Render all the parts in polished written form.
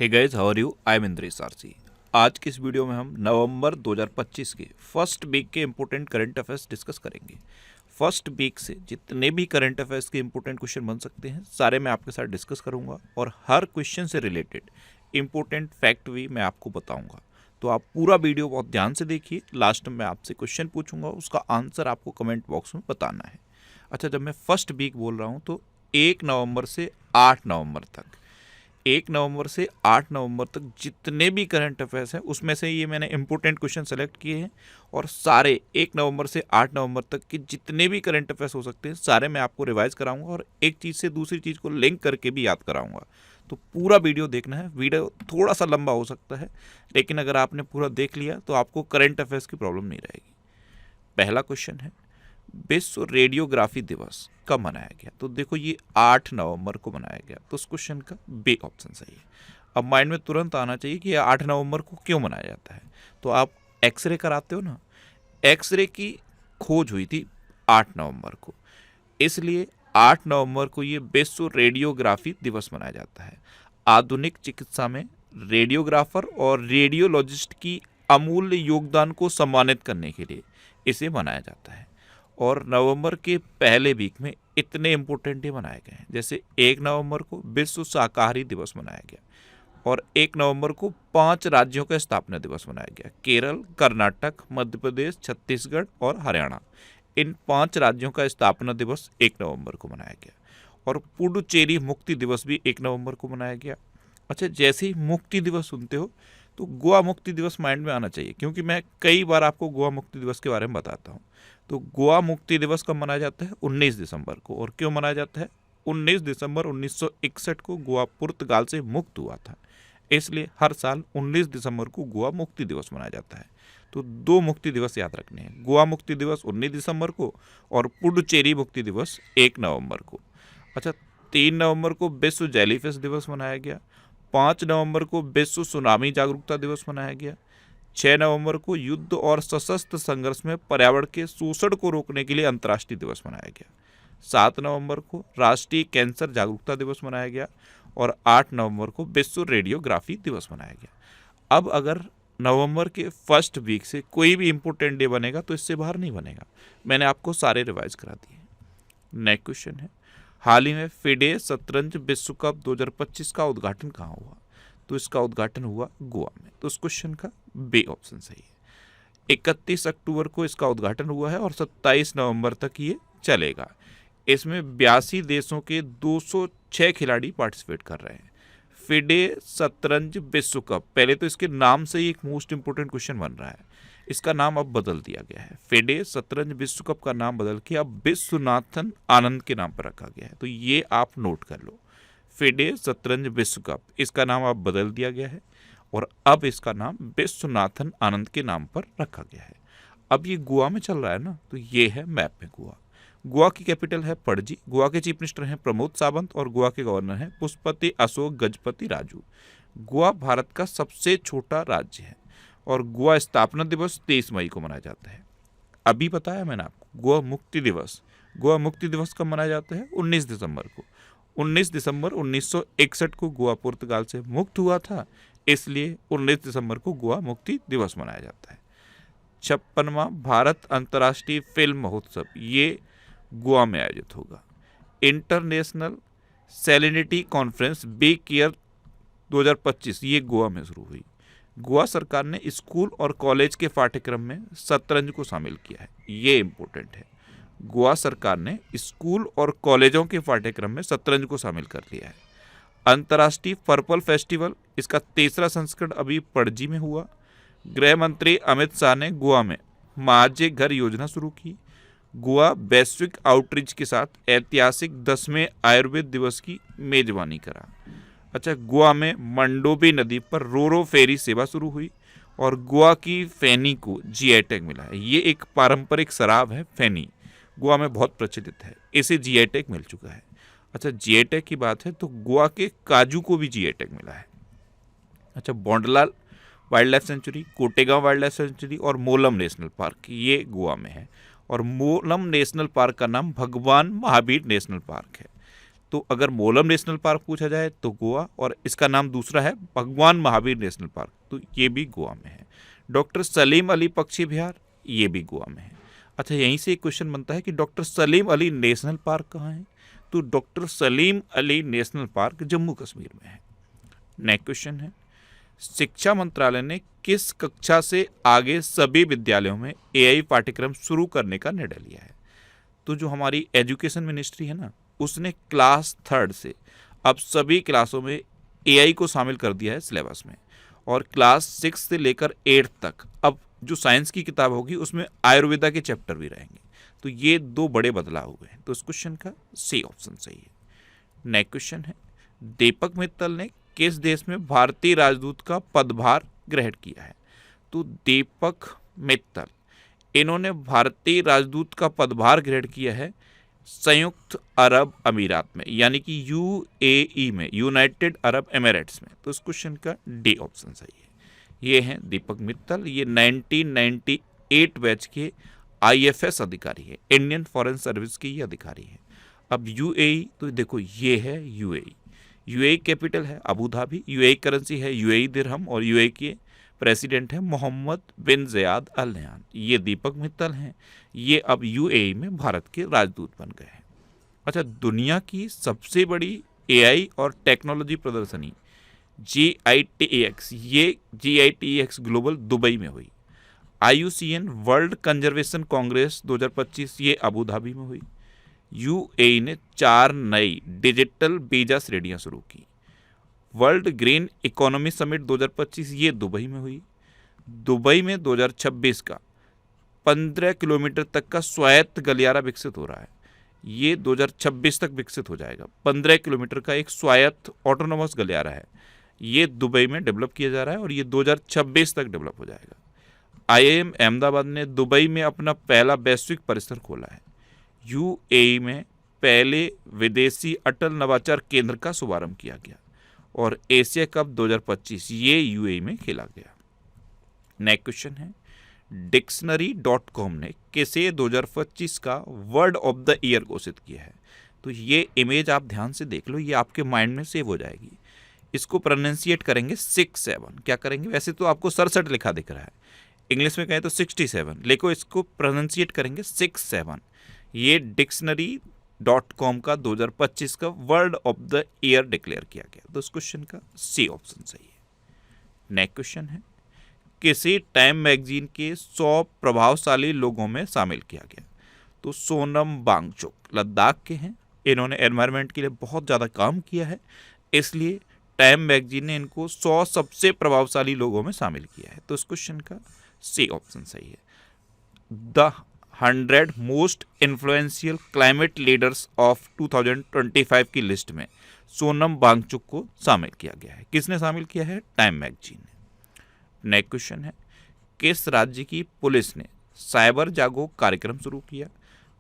Hey guys, how are you? I am Indresh RC. आज की इस वीडियो में हम नवंबर 2025 के फर्स्ट वीक के इम्पोर्टेंट करंट अफेयर्स डिस्कस करेंगे। फर्स्ट वीक से जितने भी करंट अफेयर्स के इम्पोर्टेंट क्वेश्चन बन सकते हैं सारे मैं आपके साथ डिस्कस करूंगा और हर क्वेश्चन से रिलेटेड इम्पोर्टेंट फैक्ट भी मैं आपको बताऊंगा। तो आप पूरा वीडियो बहुत ध्यान से देखिए। लास्ट में आपसे क्वेश्चन पूछूंगा, उसका आंसर आपको कमेंट बॉक्स में बताना है। अच्छा, जब मैं फर्स्ट वीक बोल रहा हूँ तो 1 नवंबर से 8 नवंबर तक 1 नवंबर से 8 नवंबर तक जितने भी करंट अफेयर्स हैं उसमें से ये मैंने इंपॉर्टेंट क्वेश्चन सेलेक्ट किए हैं और सारे 1 नवंबर से 8 नवंबर तक के जितने भी करंट अफेयर्स हो सकते हैं सारे मैं आपको रिवाइज कराऊंगा और एक चीज़ से दूसरी चीज़ को लिंक करके भी याद कराऊंगा। तो पूरा वीडियो देखना है। वीडियो थोड़ा सा लंबा हो सकता है, लेकिन अगर आपने पूरा देख लिया तो आपको करंट अफेयर्स की प्रॉब्लम नहीं रहेगी। पहला क्वेश्चन है, विश्व रेडियोग्राफी दिवस कब मनाया गया? तो देखो, ये 8 नवंबर को मनाया गया, तो उस क्वेश्चन का बी ऑप्शन सही है। अब माइंड में तुरंत आना चाहिए कि 8 नवंबर को क्यों मनाया जाता है। तो आप एक्सरे कराते हो ना, एक्सरे की खोज हुई थी 8 नवंबर को, इसलिए 8 नवंबर को ये विश्व रेडियोग्राफी दिवस मनाया जाता है। आधुनिक चिकित्सा में रेडियोग्राफर और रेडियोलॉजिस्ट की अमूल्य योगदान को सम्मानित करने के लिए इसे मनाया जाता है। और नवंबर के पहले वीक में इतने इम्पोर्टेंट डे मनाए गए हैं, जैसे 1 नवंबर को विश्व शाकाहारी दिवस मनाया गया और 1 नवंबर को 5 राज्यों का स्थापना दिवस मनाया गया। केरल, कर्नाटक, मध्य प्रदेश, छत्तीसगढ़ और हरियाणा, इन 5 राज्यों का स्थापना दिवस 1 नवंबर को मनाया गया। और पुडुचेरी मुक्ति दिवस भी 1 नवंबर को मनाया गया। अच्छा, जैसे ही मुक्ति दिवस सुनते हो तो गोवा मुक्ति दिवस माइंड में आना चाहिए, क्योंकि मैं कई बार आपको गोवा मुक्ति दिवस के बारे में बताता हूँ। तो गोवा मुक्ति दिवस कब मनाया जाता है? 19 दिसंबर को। और क्यों मनाया जाता है? 19 दिसंबर 1961 को गोवा पुर्तगाल से मुक्त हुआ था, इसलिए हर साल 19 दिसंबर को गोवा मुक्ति दिवस मनाया जाता है। तो 2 मुक्ति दिवस याद रखने हैं, गोवा मुक्ति दिवस 19 दिसंबर को और पुडुचेरी मुक्ति दिवस 1 नवंबर को। अच्छा, 3 नवंबर को विश्व जेलीफिश दिवस मनाया गया। 5 नवंबर को विश्व सुनामी जागरूकता दिवस मनाया गया। 6 नवंबर को युद्ध और सशस्त्र संघर्ष में पर्यावरण के शोषण को रोकने के लिए अंतर्राष्ट्रीय दिवस मनाया गया। 7 नवंबर को राष्ट्रीय कैंसर जागरूकता दिवस मनाया गया और 8 नवंबर को विश्व रेडियोग्राफी दिवस मनाया गया। अब अगर नवंबर के फर्स्ट वीक से कोई भी इंपॉर्टेंट डे बनेगा तो इससे बाहर नहीं बनेगा। मैंने आपको सारे रिवाइज करा दिए। नेक्स्ट क्वेश्चन है, हाल ही में फिडे शतरंज विश्व कप 2025 का उद्घाटन कहाँ हुआ? तो इसका उद्घाटन हुआ गोवा में। तो उस क्वेश्चन का बी ऑप्शन सही है। 31 अक्टूबर को इसका उद्घाटन हुआ है और 27 नवंबर तक ये चलेगा। इसमें 82 देशों के 206 खिलाड़ी पार्टिसिपेट कर रहे हैं। फिडे शतरंज विश्व कप, पहले तो इसके नाम से ही एक मोस्ट इंपोर्टेंट क्वेश्चन बन रहा है। इसका नाम अब बदल दिया गया है। फिडे शतरंज विश्व कप का नाम बदल के अब विश्वनाथन आनंद के नाम पर रखा गया है। तो ये आप नोट कर लो, फिडे शतरंज विश्व कप, इसका नाम अब बदल दिया गया है और अब इसका नाम विश्वनाथन आनंद के नाम पर रखा गया है। अब ये गोवा में चल रहा है ना, तो ये है मैप में गोवा। गोवा की कैपिटल है पणजी। गोवा के चीफ मिनिस्टर हैं प्रमोद सावंत और गोवा के गवर्नर हैं पुष्पति अशोक गजपति राजू। गोवा भारत का सबसे छोटा राज्य है और गोवा स्थापना दिवस 23 मई को मनाया जाता है। अभी बताया मैंने आपको गोवा मुक्ति दिवस। गोवा मुक्ति दिवस कब मनाया जाता है? 19 दिसंबर को। 19 दिसंबर 1961 को गोवा पुर्तगाल से मुक्त हुआ था, इसलिए 19 दिसंबर को गोवा मुक्ति दिवस मनाया जाता है। 56वां भारत अंतर्राष्ट्रीय फिल्म महोत्सव ये गोवा में आयोजित होगा। International salinity conference big year 2025 ये गोवा में शुरू हुई। गोवा सरकार ने स्कूल और कॉलेज के पाठ्यक्रम में शतरंज को शामिल किया है। ये इंपॉर्टेंट है, गोवा सरकार ने स्कूल और कॉलेजों के पाठ्यक्रम में शतरंज को शामिल कर लिया है। अंतर्राष्ट्रीय पर्पल फेस्टिवल, इसका 3रा संस्करण अभी पणजी में हुआ। गृह मंत्री अमित शाह ने गोवा में माझे घर योजना शुरू की। गोवा वैश्विक आउटरीच के साथ ऐतिहासिक 10वें आयुर्वेद दिवस की मेजबानी करा। अच्छा, गोवा में मंडोवी नदी पर रोरो फेरी सेवा शुरू हुई और गोवा की फैनी को जीआई टैग मिला है। ये एक पारंपरिक शराब है फैनी, गोवा में बहुत प्रचलित है, इसे जीआई टैग मिल चुका है। अच्छा, जीआई टैग की बात है तो गोवा के काजू को भी जीआई टैग मिला है। अच्छा, Bondla wildlife sanctuary, Cotigao wildlife sanctuary और मोलम नेशनल पार्क ये गोवा में है। और मोलम नेशनल पार्क का नाम भगवान महावीर नेशनल पार्क है। तो अगर मोलम नेशनल पार्क पूछा जाए तो गोवा, और इसका नाम दूसरा है भगवान महावीर नेशनल पार्क, तो ये भी गोवा में है। डॉक्टर सलीम अली पक्षी विहार, ये भी गोवा में है। अच्छा, यहीं से एक क्वेश्चन बनता है कि doctor Salim Ali national park कहाँ है? तो doctor Salim Ali national park Jammu Kashmir में है। नेक्स्ट क्वेश्चन है, शिक्षा मंत्रालय ने किस कक्षा से आगे सभी विद्यालयों में एआई पाठ्यक्रम शुरू करने का निर्णय लिया है? तो जो हमारी एजुकेशन मिनिस्ट्री है ना, उसने क्लास 3 से अब सभी क्लासों में एआई को शामिल कर दिया है सिलेबस में, और क्लास 6 से लेकर 8 तक अब जो साइंस की किताब होगी उसमें आयुर्वेदा के चैप्टर भी रहेंगे। तो ये 2 बड़े बदलाव हुए हैं, तो इस क्वेश्चन का सी ऑप्शन सही है। नेक्स्ट क्वेश्चन है, दीपक मित्तल ने किस देश में भारतीय राजदूत का पदभार ग्रहण किया है? तो दीपक मित्तल, इन्होंने भारतीय राजदूत का पदभार ग्रहण किया है संयुक्त अरब अमीरात में, यानी कि यूएई में, यूनाइटेड अरब एमिरेट्स में। तो इस क्वेश्चन का डी ऑप्शन सही है। ये हैं दीपक मित्तल, ये 1998 बैच के आईएफएस अधिकारी है, इंडियन फॉरेन सर्विस के ये अधिकारी है। अब यूएई, तो देखो ये है यूएई, यूएई कैपिटल है अबू धाबी, यूएई करेंसी है यूएई दिरहम, और यूएई के प्रेसिडेंट है मोहम्मद बिन ज़याद अल नह्यान। ये दीपक मित्तल हैं, ये अब यूएई में भारत के राजदूत बन गए हैं। अच्छा, दुनिया की सबसे बड़ी एआई और टेक्नोलॉजी प्रदर्शनी GITEX, ये GITEX ग्लोबल दुबई में हुई। IUCN वर्ल्ड कंजर्वेशन कांग्रेस 2025 ये अबू धाबी में हुई। यूएई ने 4 नई डिजिटल वीजा श्रेणियां शुरू की। वर्ल्ड ग्रीन इकोनॉमी समिट 2025 ये दुबई में हुई। दुबई में 2026 का 15 किलोमीटर तक का स्वायत्त गलियारा विकसित हो रहा है, ये 2026 तक विकसित हो जाएगा। 15 किलोमीटर का एक स्वायत्त ऑटोनोमस गलियारा है, ये दुबई में डेवलप किया जा रहा है और ये 2026 तक डेवलप हो जाएगा। IIM अहमदाबाद ने दुबई में अपना पहला वैश्विक परिसर खोला है। यूएई में पहले विदेशी अटल नवाचार केंद्र का शुभारंभ किया गया, और एशिया कप 2025 ये यूएई में खेला गया। नेक्स्ट क्वेश्चन है, Dictionary.com ने किसे 2025 का वर्ड ऑफ द ईयर घोषित किया है? तो ये इमेज आप ध्यान से देख लो, ये आपके माइंड में सेव हो जाएगी। इसको प्रोनाउंसिएट करेंगे 67, क्या करेंगे? वैसे तो आपको 67 लिखा दिख रहा है, इंग्लिश में कहें तो 67, लेकिन इसको प्रोनाउंसिएट करेंगे 67। ये Dictionary.com का 2025 का word of the year declare किया गया, तो इस क्वेश्चन का सी ऑप्शन सही है। नेक्स्ट क्वेश्चन है, किसी टाइम मैगजीन के 100 प्रभावशाली लोगों में शामिल किया गया? तो सोनम वांगचुक लद्दाख के हैं, इन्होंने एनवायरनमेंट के लिए बहुत ज़्यादा काम किया है, इसलिए टाइम मैगजीन ने इनको 100 सबसे प्रभावशाली लोगों में शामिल किया है, तो इस क्वेश्चन का सी ऑप्शन सही है। The 100 most influential climate leaders of 2025 की लिस्ट में सोनम वांगचुक को शामिल किया गया है। किसने शामिल किया है? टाइम मैगजीन ने। नेक्स्ट क्वेश्चन है, किस राज्य की पुलिस ने साइबर जागो कार्यक्रम शुरू किया?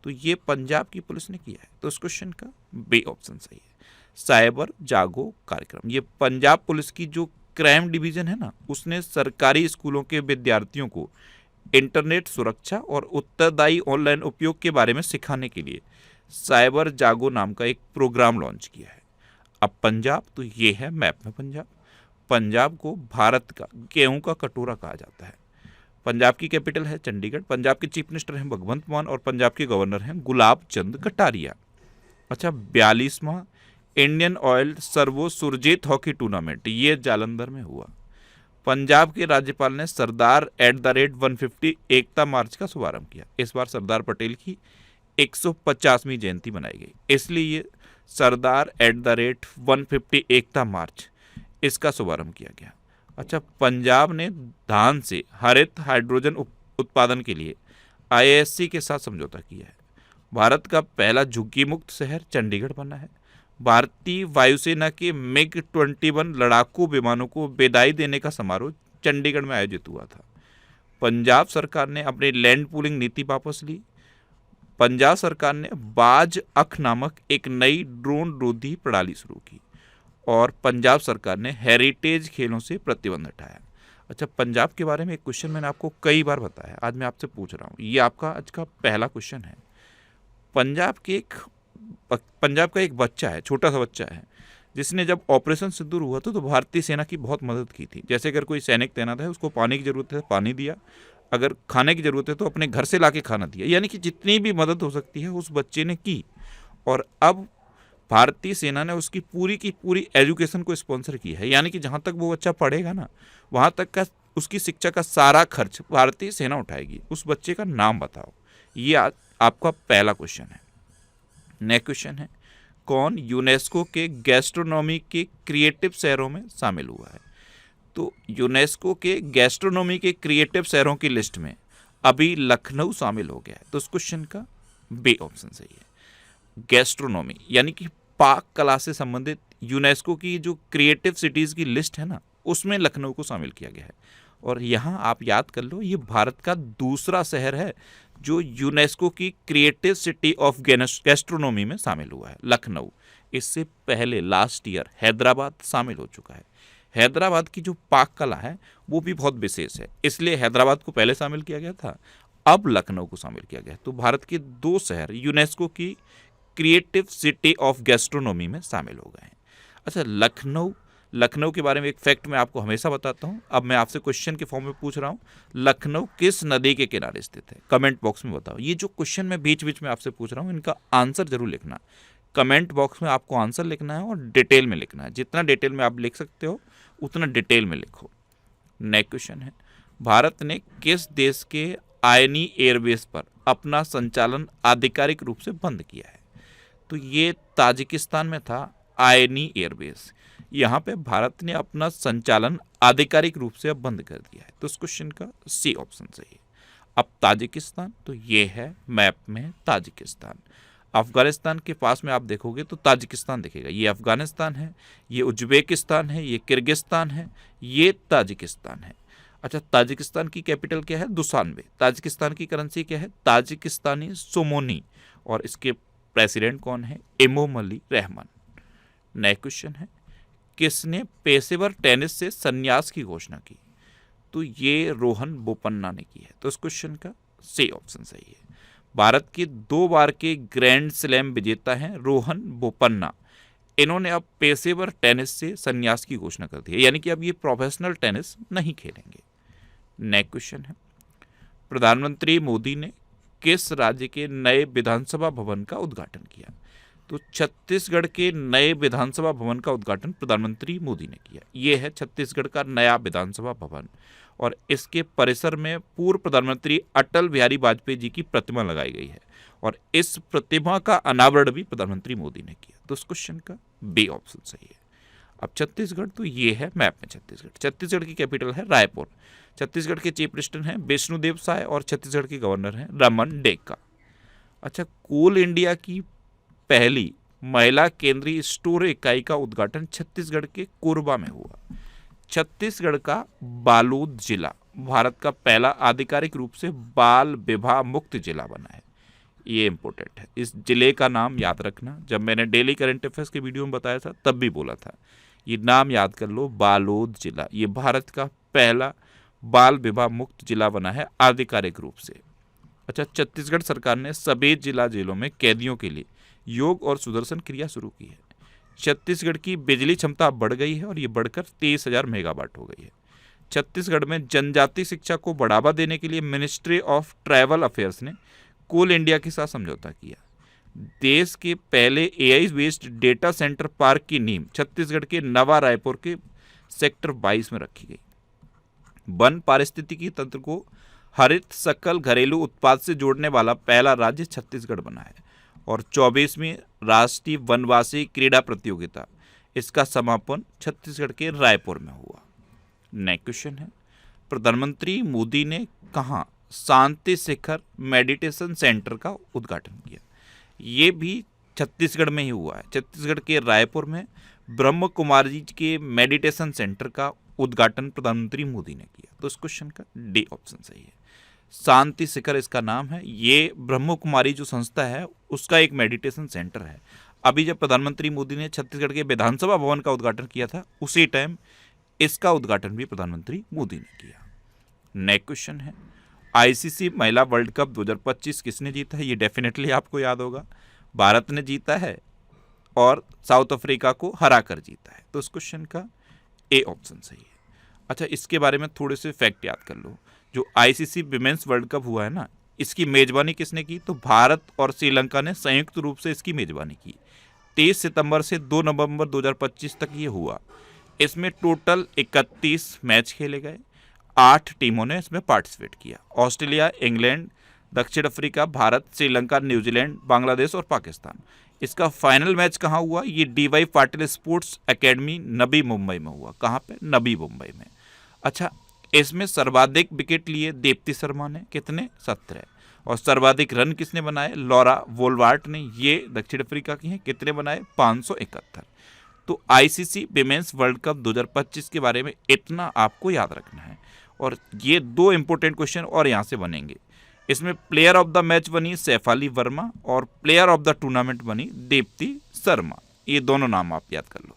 तो ये पंजाब की पुलिस ने किया है, तो इस क्वेश्चन का बी ऑप्शन सही है। साइबर जागो कार्यक्रम, ये पंजाब पुलिस की जो क्राइम डिवीजन है ना, उसने सरकारी स्कूलों के विद्यार्थियों को इंटरनेट सुरक्षा और उत्तरदायी ऑनलाइन उपयोग के बारे में सिखाने के लिए साइबर जागो नाम का एक प्रोग्राम लॉन्च किया है। अब पंजाब, तो ये है मैप में पंजाब। पंजाब को भारत का गेहूं का कटोरा कहा जाता है। पंजाब की कैपिटल है चंडीगढ़, पंजाब के चीफ मिनिस्टर हैं भगवंत मान, और पंजाब के गवर्नर हैं गुलाब चंद कटारिया। अच्छा, 42वां Indian Oil Servo Surjit hockey tournament ये जालंधर में हुआ। पंजाब के राज्यपाल ने सरदार @150 एकता मार्च का शुभारंभ किया। इस बार सरदार पटेल की 150वीं जयंती मनाई गई, इसलिए ये सरदार @150 एकता मार्च इसका शुभारंभ किया गया। अच्छा, पंजाब ने धान से हरित हाइड्रोजन उत्पादन के लिए IISc के साथ समझौता किया है। भारत का पहला झुग्गी मुक्त शहर चंडीगढ़ बना है। भारतीय वायुसेना के MiG-21 लड़ाकू विमानों को विदाई देने का समारोह चंडीगढ़ में आयोजित हुआ था। पंजाब सरकार ने अपनी लैंड पूलिंग नीति वापस ली। पंजाब सरकार ने बाज अख नामक एक नई ड्रोन रोधी प्रणाली शुरू की, और पंजाब सरकार ने हेरिटेज खेलों से प्रतिबंध हटाया। अच्छा, पंजाब के बारे में एक क्वेश्चन मैंने आपको कई बार बताया, आज मैं आपसे पूछ रहा हूँ, ये आपका आज का पहला क्वेश्चन है। पंजाब के एक पंजाब का एक बच्चा है, छोटा सा बच्चा है, जिसने जब ऑपरेशन सिंदूर हुआ था तो भारतीय सेना की बहुत मदद की थी। जैसे अगर कोई सैनिक तैनात है, उसको पानी की ज़रूरत है पानी दिया, अगर खाने की ज़रूरत है तो अपने घर से लाके खाना दिया, यानी कि जितनी भी मदद हो सकती है उस बच्चे ने की। और अब भारतीय सेना ने उसकी पूरी की पूरी एजुकेशन को स्पॉन्सर किया है, यानी कि जहाँ तक वो बच्चा पढ़ेगा ना, वहाँ तक का उसकी शिक्षा का सारा खर्च भारतीय सेना उठाएगी। उस बच्चे का नाम बताओ। ये आपका पहला क्वेश्चन है। नेक्स्ट क्वेश्चन है, कौन यूनेस्को के गैस्ट्रोनॉमी के क्रिएटिव शहरों में शामिल हुआ है? तो यूनेस्को के गैस्ट्रोनॉमी के क्रिएटिव शहरों की लिस्ट में अभी लखनऊ शामिल हो गया है, तो उस क्वेश्चन का बी ऑप्शन सही है। गैस्ट्रोनॉमी यानी कि पाक कला से संबंधित यूनेस्को की जो क्रिएटिव सिटीज़ की लिस्ट है ना, उसमें लखनऊ को शामिल किया गया है। और यहाँ आप याद कर लो, ये भारत का दूसरा शहर है जो यूनेस्को की क्रिएटिव सिटी ऑफ गैस्ट्रोनॉमी में शामिल हुआ है, लखनऊ। इससे पहले लास्ट ईयर हैदराबाद शामिल हो चुका है। हैदराबाद की जो पाक कला है वो भी बहुत विशेष है, इसलिए हैदराबाद को पहले शामिल किया गया था, अब लखनऊ को शामिल किया गया। तो भारत के 2 शहर यूनेस्को की क्रिएटिव सिटी ऑफ गैस्ट्रोनॉमी में शामिल हो गए हैं। अच्छा, लखनऊ के बारे में एक फैक्ट मैं आपको हमेशा बताता हूँ। अब मैं आपसे क्वेश्चन के फॉर्म में पूछ रहा हूँ, लखनऊ किस नदी के किनारे स्थित है? कमेंट बॉक्स में बताओ। ये जो क्वेश्चन मैं बीच बीच में आपसे पूछ रहा हूँ, इनका आंसर जरूर लिखना। कमेंट बॉक्स में आपको आंसर लिखना है और डिटेल में लिखना है। जितना डिटेल में आप लिख सकते हो उतना डिटेल में लिखो। नेक्स्ट क्वेश्चन है, भारत ने किस देश के आयनी एयरबेस पर अपना संचालन आधिकारिक रूप से बंद किया है? तो ये ताजिकिस्तान में था आयनी एयरबेस। यहाँ पे भारत ने अपना संचालन आधिकारिक रूप से अब बंद कर दिया है, तो इस क्वेश्चन का सी ऑप्शन सही है। अब ताजिकिस्तान, तो ये है मैप में ताजिकिस्तान। अफगानिस्तान के पास में आप देखोगे तो ताजिकिस्तान दिखेगा। ये अफगानिस्तान है, ये उज्बेकिस्तान है, ये किर्गिस्तान है, ये ताजिकिस्तान है। अच्छा, ताजिकिस्तान की कैपिटल क्या है? दुशानबे। ताजिकिस्तान की करेंसी क्या है? ताजिकिस्तानी सोमोनी। और इसके प्रेसिडेंट कौन है? इमोमली रहमान। नेक्स्ट क्वेश्चन है, किसने पेशेवर टेनिस से संन्यास की घोषणा की? तो ये रोहन बोपन्ना ने की है, तो इस क्वेश्चन का सी ऑप्शन सही है। भारत के 2 बार के ग्रैंड स्लैम विजेता हैं रोहन बोपन्ना। इन्होंने अब पेशेवर टेनिस से संन्यास की घोषणा कर दी है, यानी कि अब ये प्रोफेशनल टेनिस नहीं खेलेंगे। नेक्स्ट क्वेश्चन है, प्रधानमंत्री मोदी ने किस राज्य के नए विधानसभा भवन का उद्घाटन किया? तो छत्तीसगढ़ के नए विधानसभा भवन का उद्घाटन प्रधानमंत्री मोदी ने किया। ये है छत्तीसगढ़ का नया विधानसभा भवन, और इसके परिसर में पूर्व प्रधानमंत्री अटल बिहारी वाजपेयी जी की प्रतिमा लगाई गई है, और इस प्रतिमा का अनावरण भी प्रधानमंत्री मोदी ने किया। तो इस क्वेश्चन का बी ऑप्शन सही है। अब छत्तीसगढ़, तो ये है मैप में छत्तीसगढ़ की कैपिटल है रायपुर। छत्तीसगढ़ के चीफ मिनिस्टर हैं विष्णुदेव साय, और छत्तीसगढ़ के गवर्नर हैं रमन डेका। अच्छा, कोल इंडिया की पहली महिला केंद्रीय स्टोर इकाई का उद्घाटन छत्तीसगढ़ के कोरबा में हुआ। छत्तीसगढ़ का बालोद जिला भारत का पहला आधिकारिक रूप से बाल विवाह मुक्त जिला बना है। ये इंपॉर्टेंट है, इस जिले का नाम याद रखना। जब मैंने डेली करंट अफेयर्स के वीडियो में बताया था तब भी बोला था, ये नाम याद कर लो, बालोद जिला। ये भारत का पहला बाल विवाह मुक्त जिला बना है आधिकारिक रूप से। अच्छा, छत्तीसगढ़ सरकार ने सभी जिला जेलों में कैदियों के लिए योग और सुदर्शन क्रिया शुरू की है। छत्तीसगढ़ की बिजली क्षमता बढ़ गई है और ये बढ़कर 23,000 मेगावाट हो गई है। छत्तीसगढ़ में जनजातीय शिक्षा को बढ़ावा देने के लिए मिनिस्ट्री ऑफ ट्राइबल अफेयर्स ने कोल इंडिया के साथ समझौता किया। देश के पहले AI based data centre park की नींव छत्तीसगढ़ के नवा रायपुर के सेक्टर 22 में रखी गई। वन पारिस्थितिकी तंत्र को हरित सकल घरेलू उत्पाद से जोड़ने वाला पहला राज्य छत्तीसगढ़ बना है। और 24वीं राष्ट्रीय वनवासी क्रीड़ा प्रतियोगिता, इसका समापन छत्तीसगढ़ के रायपुर में हुआ। नेक्स्ट क्वेश्चन है, प्रधानमंत्री मोदी ने कहाँ शांति शिखर मेडिटेशन सेंटर का उद्घाटन किया? ये भी छत्तीसगढ़ में ही हुआ है। छत्तीसगढ़ के रायपुर में ब्रह्म कुमारी जी के मेडिटेशन सेंटर का उद्घाटन प्रधानमंत्री मोदी ने किया। तो इस क्वेश्चन का डी ऑप्शन सही है। शांति शिखर इसका नाम है। ये ब्रह्म कुमारी जो संस्था है उसका एक मेडिटेशन सेंटर है। अभी जब प्रधानमंत्री मोदी ने छत्तीसगढ़ के विधानसभा भवन का उद्घाटन किया था, उसी टाइम इसका उद्घाटन भी प्रधानमंत्री मोदी ने किया। नेक्स्ट क्वेश्चन है, आईसीसी महिला वर्ल्ड कप 2025 किसने जीता है? ये डेफिनेटली आपको याद होगा, भारत ने जीता है और साउथ अफ्रीका को हरा कर जीता है। तो उस क्वेश्चन का ए ऑप्शन सही है। अच्छा, इसके बारे में थोड़े से फैक्ट याद कर लो। जो आईसीसी विमेंस वर्ल्ड कप हुआ है ना, इसकी मेजबानी किसने की? तो भारत और श्रीलंका ने संयुक्त रूप से इसकी मेजबानी की। 23 सितंबर से 2 नवंबर 2025 तक ये हुआ। इसमें टोटल 31 मैच खेले गए। 8 टीमों ने इसमें पार्टिसिपेट किया। ऑस्ट्रेलिया, इंग्लैंड, दक्षिण अफ्रीका, भारत, श्रीलंका, न्यूजीलैंड, बांग्लादेश और पाकिस्तान। इसका फाइनल मैच कहाँ हुआ? ये D Y Patil sports academy Navi Mumbai में हुआ। कहाँ पे? नवी मुंबई में। अच्छा, इसमें सर्वाधिक विकेट लिए दीप्ति शर्मा ने, कितने? 17। और सर्वाधिक रन किसने बनाए? लॉरा वोलवार्ट ने, ये दक्षिण अफ्रीका की हैं, कितने बनाए? 571। तो आईसीसी विमेंस वर्ल्ड कप 2025 के बारे में इतना आपको याद रखना है। और ये 2 इंपॉर्टेंट क्वेश्चन और यहाँ से बनेंगे। इसमें प्लेयर ऑफ द मैच बनी सैफाली वर्मा और प्लेयर ऑफ द टूर्नामेंट बनी दीप्ति शर्मा। ये दोनों नाम आप याद कर लो।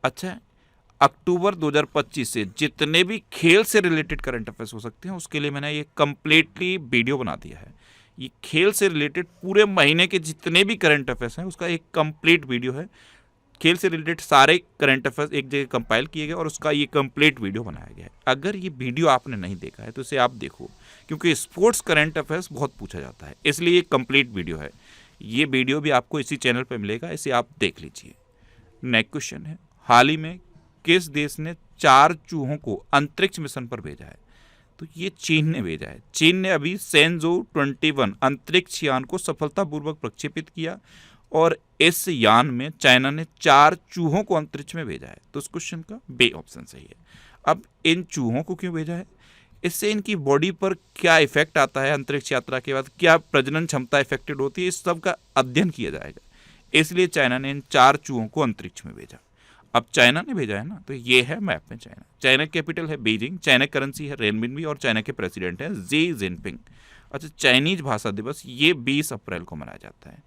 अच्छा, अक्टूबर 2025 से जितने भी खेल से रिलेटेड करंट अफेयर्स हो सकते हैं, उसके लिए मैंने ये कम्प्लीटली वीडियो बना दिया है। ये खेल से रिलेटेड पूरे महीने के जितने भी करंट अफेयर्स हैं, उसका एक कंप्लीट वीडियो है। खेल से रिलेटेड सारे करंट अफेयर्स एक जगह कंपाइल किए गए और उसका ये कंप्लीट वीडियो बनाया गया है। अगर ये वीडियो आपने नहीं देखा है तो इसे आप देखो, क्योंकि स्पोर्ट्स करंट अफेयर्स बहुत पूछा जाता है, इसलिए ये कंप्लीट वीडियो है। ये वीडियो भी आपको इसी चैनल पर मिलेगा, इसे आप देख लीजिए। नेक्स्ट क्वेश्चन है, हाल ही में किस देश ने 4 चूहों को अंतरिक्ष मिशन पर भेजा है? तो ये चीन ने भेजा है। चीन ने अभी सेंजो 21 अंतरिक्ष यान को सफलतापूर्वक प्रक्षेपित किया और इस यान में चाइना ने 4 चूहों को अंतरिक्ष में भेजा है। तो उस क्वेश्चन का बी ऑप्शन सही है। अब इन चूहों को क्यों भेजा है? इससे इनकी बॉडी पर क्या इफेक्ट आता है, अंतरिक्ष यात्रा के बाद क्या प्रजनन क्षमता इफेक्टेड होती है, इस सब का अध्ययन किया जाएगा। इसलिए चाइना ने इन 4 चूहों को अंतरिक्ष में भेजा। अब चाइना ने भेजा है ना, तो ये है मैप में चाइना। चाइना कैपिटल है बीजिंग, चाइना करेंसी है रेनमिनबी और चाइना के प्रेसिडेंट हैं जी जिनपिंग। अच्छा, चाइनीज भाषा दिवस ये 20 अप्रैल को मनाया जाता है।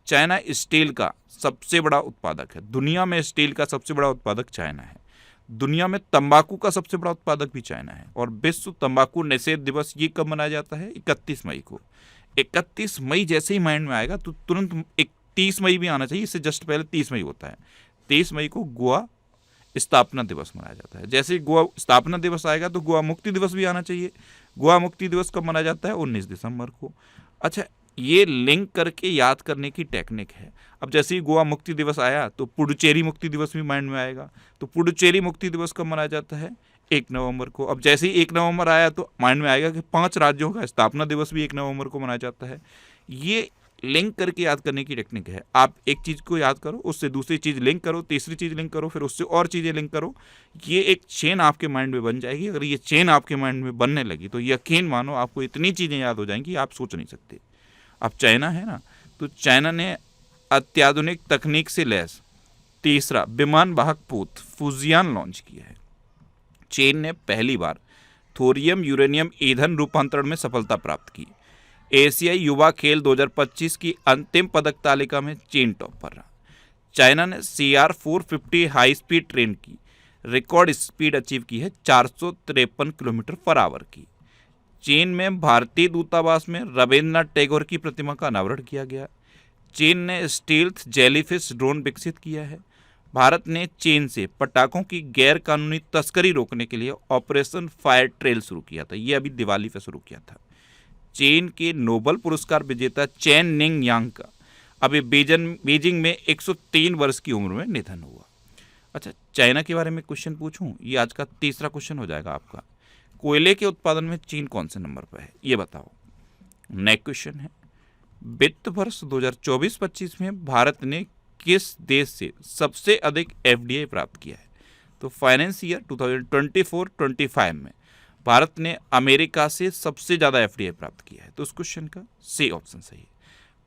चाइना स्टील का सबसे बड़ा उत्पादक है। दुनिया में स्टील का सबसे बड़ा उत्पादक चाइना है। दुनिया में तंबाकू का सबसे बड़ा उत्पादक भी चाइना है। और विश्व तंबाकू निषेध दिवस ये कब मनाया जाता है? 31 मई को। 31 मई जैसे ही माइंड में आएगा तो तुरंत 30 मई भी आना चाहिए, इससे जस्ट पहले 30 मई होता है। 23 मई को गोवा स्थापना दिवस मनाया जाता है। जैसे ही गोवा स्थापना दिवस आएगा तो गोवा मुक्ति दिवस भी आना चाहिए। गोवा मुक्ति दिवस कब मनाया जाता है? 19 दिसंबर को। अच्छा, ये लिंक करके याद करने की टेक्निक है। अब जैसे ही गोवा मुक्ति दिवस आया तो पुडुचेरी मुक्ति दिवस भी माइंड में आएगा। तो पुडुचेरी मुक्ति दिवस कब मनाया जाता है? 1 नवंबर को। अब जैसे ही 1 नवंबर आया तो माइंड में आएगा कि 5 राज्यों का स्थापना दिवस भी 1 नवंबर को मनाया जाता है। ये लिंक करके याद करने की टेक्निक है। आप एक चीज़ को याद करो, उससे दूसरी चीज़ लिंक करो, तीसरी चीज़ लिंक करो, फिर उससे और चीज़ें लिंक करो। ये एक चेन आपके माइंड में बन जाएगी। अगर ये चेन आपके माइंड में बनने लगी तो यकीन मानो आपको इतनी चीज़ें याद हो जाएंगी आप सोच नहीं सकते। अब चाइना है ना, तो चाइना ने अत्याधुनिक तकनीक से लैस तीसरा विमान वाहक पोत फुजियान लॉन्च किया है। चीन ने पहली बार थोरियम यूरेनियम ईंधन रूपांतरण में सफलता प्राप्त की। एशियाई युवा खेल 2025 की अंतिम पदक तालिका में चीन टॉप पर रहा। चाइना ने CR-450 हाई स्पीड ट्रेन की रिकॉर्ड स्पीड अचीव की है 453 किलोमीटर पर आवर की। चीन में भारतीय दूतावास में रविन्द्रनाथ टैगोर की प्रतिमा का अनावरण किया गया। चीन ने स्टील्थ जेलीफिश ड्रोन विकसित किया है। भारत ने चीन से पटाखों की गैर कानूनी तस्करी रोकने के लिए ऑपरेशन फायर ट्रेल शुरू किया था। ये अभी दिवाली पे शुरू किया था। चीन के नोबेल पुरस्कार विजेता चैन निंग यांग का अभी बीजिंग में 103 वर्ष की उम्र में निधन हुआ। अच्छा, चाइना के बारे में क्वेश्चन पूछूं, ये आज का तीसरा क्वेश्चन हो जाएगा आपका। कोयले के उत्पादन में चीन कौन से नंबर पर है, ये बताओ। नेक्स्ट क्वेश्चन है, वित्त वर्ष 2024-25 में भारत ने किस देश से सबसे अधिक FDI प्राप्त किया है? तो फाइनेंस ईयर 2024-25 में भारत ने अमेरिका से सबसे ज़्यादा FDI प्राप्त किया है। तो उस क्वेश्चन का सी ऑप्शन सही है।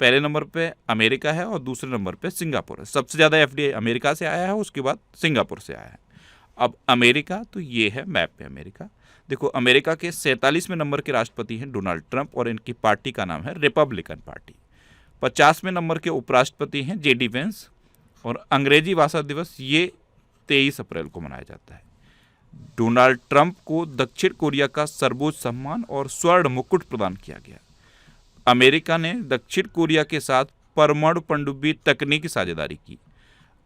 पहले नंबर पे अमेरिका है और दूसरे नंबर पे सिंगापुर है। सबसे ज़्यादा FDI अमेरिका से आया है, उसके बाद सिंगापुर से आया है। अब अमेरिका, तो ये है मैप पे अमेरिका। देखो, अमेरिका के 47वें नंबर के राष्ट्रपति हैं डोनाल्ड ट्रंप और इनकी पार्टी का नाम है रिपब्लिकन पार्टी। 50वें नंबर के उपराष्ट्रपति हैं JD वेंस और अंग्रेजी भाषा दिवस ये 23 अप्रैल को मनाया जाता है। डोनाल्ड ट्रंप को दक्षिण कोरिया का सर्वोच्च सम्मान और स्वर्ण मुकुट प्रदान किया गया। अमेरिका ने दक्षिण कोरिया के साथ परमाणु पनडुब्बी तकनीकी साझेदारी की।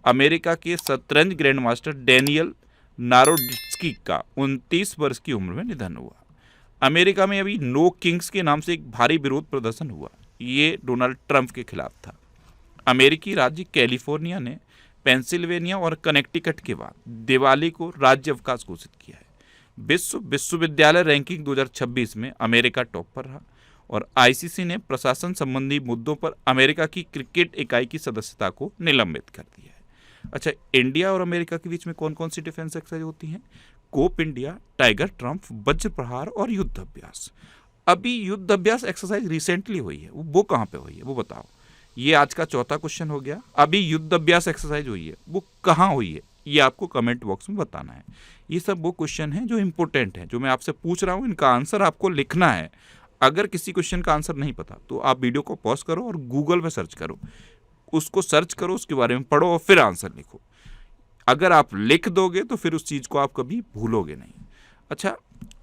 अमेरिका के शतरंज ग्रैंड मास्टर डेनियल नारोडिट्स्की का 29 वर्ष की उम्र में निधन हुआ। अमेरिका में अभी नो किंग्स के नाम से एक भारी विरोध प्रदर्शन हुआ। ये डोनाल्ड ट्रंप के खिलाफ था। अमेरिकी राज्य कैलिफोर्निया ने पेंसिल्वेनिया और कनेक्टिकट के बाद दिवाली को राज्य अवकाश घोषित किया है। विश्वविद्यालय रैंकिंग 2026 में अमेरिका टॉप पर रहा और आईसीसी ने प्रशासन संबंधी मुद्दों पर अमेरिका की क्रिकेट इकाई की सदस्यता को निलंबित कर दिया है। अच्छा, इंडिया और अमेरिका के बीच में कौन कौन सी डिफेंस एक्सरसाइज होती हैं? कोप इंडिया, टाइगर ट्रम्प, वज्र प्रहार और युद्ध अभ्यास। अभी युद्ध अभ्यास एक्सरसाइज रिसेंटली हुई है, वो कहाँ पे हुई है वो बताओ। ये आज का चौथा क्वेश्चन हो गया। अभी युद्ध अभ्यास एक्सरसाइज हुई है, वो कहाँ हुई है, ये आपको कमेंट बॉक्स में बताना है। ये सब वो क्वेश्चन हैं जो इंपॉर्टेंट हैं, जो मैं आपसे पूछ रहा हूँ, इनका आंसर आपको लिखना है। अगर किसी क्वेश्चन का आंसर नहीं पता तो आप वीडियो को पॉज करो और गूगल में सर्च करो, उसको सर्च करो, उसके बारे में पढ़ो और फिर आंसर लिखो। अगर आप लिख दोगे तो फिर उस चीज़ को आप कभी भूलोगे नहीं। अच्छा,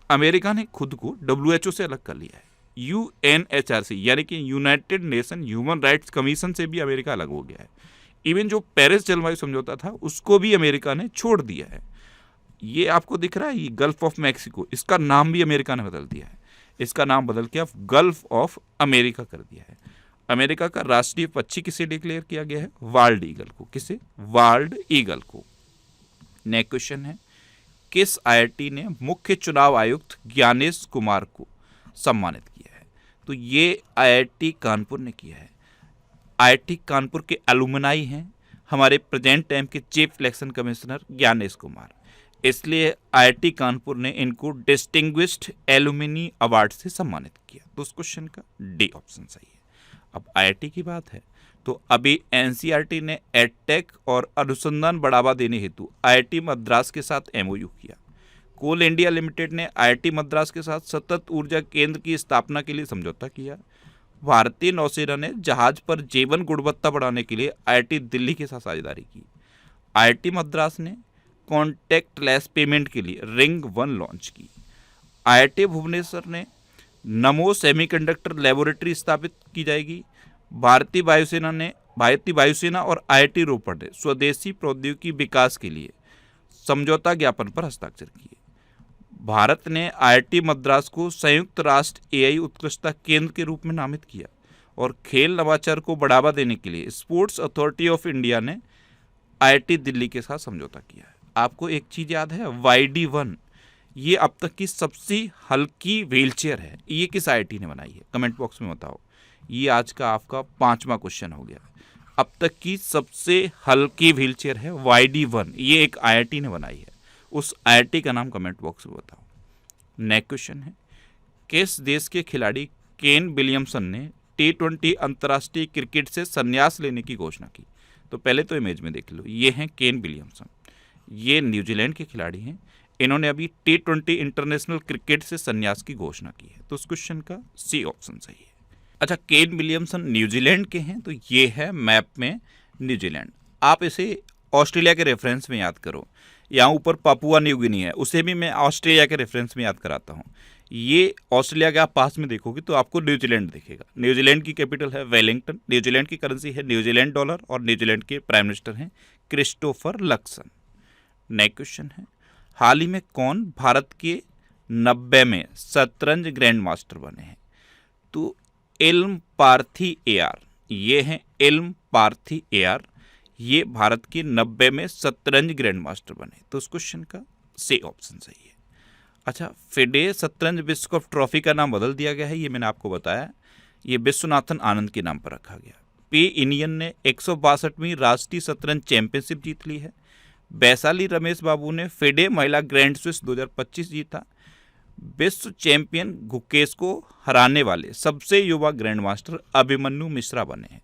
अमेरिका ने खुद को WHO से अलग कर लिया है। UNHRC यानी कि United nation human rights commission से भी अमेरिका अलग हो गया है। इवन जो पेरिस जलवायु समझौता था उसको भी अमेरिका ने छोड़ दिया है। ये आपको दिख रहा है, ये गल्फ ऑफ मैक्सिको, इसका नाम भी अमेरिका ने बदल दिया है। इसका नाम बदल के अब गल्फ ऑफ अमेरिका कर दिया है। अमेरिका का राष्ट्रीय पक्षी किसे डिक्लेयर किया गया है? वाल्ड ईगल को। किसे? वाल्ड ईगल को। नेक्स्ट क्वेश्चन है, किस IIT ने मुख्य चुनाव आयुक्त ज्ञानेश कुमार को सम्मानित किया है? तो ये IIT कानपुर ने किया है। IIT कानपुर के एलुमनाई हैं हमारे प्रेजेंट टाइम के chief election commissioner Gyanesh Kumar, इसलिए IIT कानपुर ने इनको डिस्टिंग्विश्ड एलुमिनी अवार्ड से सम्मानित किया। तो उस क्वेश्चन का डी ऑप्शन सही है। अब IIT की बात है तो अभी NCERT ने एडटेक और अनुसंधान बढ़ावा देने हेतु IIT मद्रास के साथ MOU किया। कोल इंडिया लिमिटेड ने IIT मद्रास के साथ सतत ऊर्जा केंद्र की स्थापना के लिए समझौता किया। भारतीय नौसेना ने जहाज पर जीवन गुणवत्ता बढ़ाने के लिए IIT दिल्ली के साथ साझेदारी की। IIT मद्रास ने कॉन्टैक्टलेस पेमेंट के लिए रिंग 1 लॉन्च की। IIT भुवनेश्वर ने नमो सेमीकंडक्टर लेबोरेटरी स्थापित की जाएगी। भारतीय वायुसेना और IIT रोपड़ ने स्वदेशी प्रौद्योगिकी विकास के लिए समझौता ज्ञापन पर हस्ताक्षर किए। भारत ने IIT मद्रास को संयुक्त राष्ट्र AI उत्कृष्टता केंद्र के रूप में नामित किया और खेल नवाचार को बढ़ावा देने के लिए स्पोर्ट्स अथॉरिटी ऑफ इंडिया ने IIT दिल्ली के साथ समझौता किया है। आपको एक चीज़ याद है, YD1 ये अब तक की सबसे हल्की व्हीलचेयर है। ये किस IIT ने बनाई है? कमेंट बॉक्स में बताओ। ये आज का आपका 5वां क्वेश्चन हो गया। अब तक की सबसे हल्की व्हीलचेयर है YD1, ये एक IIT ने बनाई है। उस IIT का नाम कमेंट बॉक्स में बताओ। नेक्स्ट क्वेश्चन है, किस देश के खिलाड़ी केन विलियमसन ने T20 अंतर्राष्ट्रीय क्रिकेट से संन्यास लेने की घोषणा की? तो पहले तो इमेज में देख लो, ये हैं केन विलियमसन। ये न्यूजीलैंड के खिलाड़ी हैं। इन्होंने अभी T20 इंटरनेशनल क्रिकेट से संन्यास की घोषणा की है। तो उस क्वेश्चन का सी ऑप्शन सही है। अच्छा, केन विलियमसन न्यूजीलैंड के हैं, तो ये है मैप में न्यूजीलैंड। आप इसे ऑस्ट्रेलिया के रेफरेंस में याद करो। यहाँ ऊपर पापुआ न्यू गिनी है, उसे भी मैं ऑस्ट्रेलिया के रेफरेंस में याद कराता हूँ। ये ऑस्ट्रेलिया के आप पास में देखोगे तो आपको न्यूजीलैंड दिखेगा। न्यूजीलैंड की कैपिटल है वेलिंगटन। न्यूजीलैंड की करेंसी है न्यूजीलैंड डॉलर और न्यूजीलैंड के प्राइम मिनिस्टर हैं क्रिस्टोफर लक्सन। नेक्स्ट क्वेश्चन है, हाल ही में कौन भारत के 90वें शतरंज ग्रैंड मास्टर बने हैं? तो इल्म पार्थी AR, ये हैं इल्म पार्थी AR, ये भारत के 90वें शतरंज ग्रैंड मास्टर बने। तो उस क्वेश्चन का सी ऑप्शन सही है। अच्छा, फिडे शतरंज विश्व कप ट्रॉफी का नाम बदल दिया गया है, ये मैंने आपको बताया। ये विश्वनाथन आनंद के नाम पर रखा गया। पे इंडियन ने 162वीं राष्ट्रीय शतरंज चैंपियनशिप जीत ली है। वैशाली रमेश बाबू ने फिडे महिला ग्रैंड स्विस 2025 जीता। विश्व चैंपियन गुकेश को हराने वाले सबसे युवा ग्रैंड मास्टर अभिमन्यु मिश्रा बने हैं।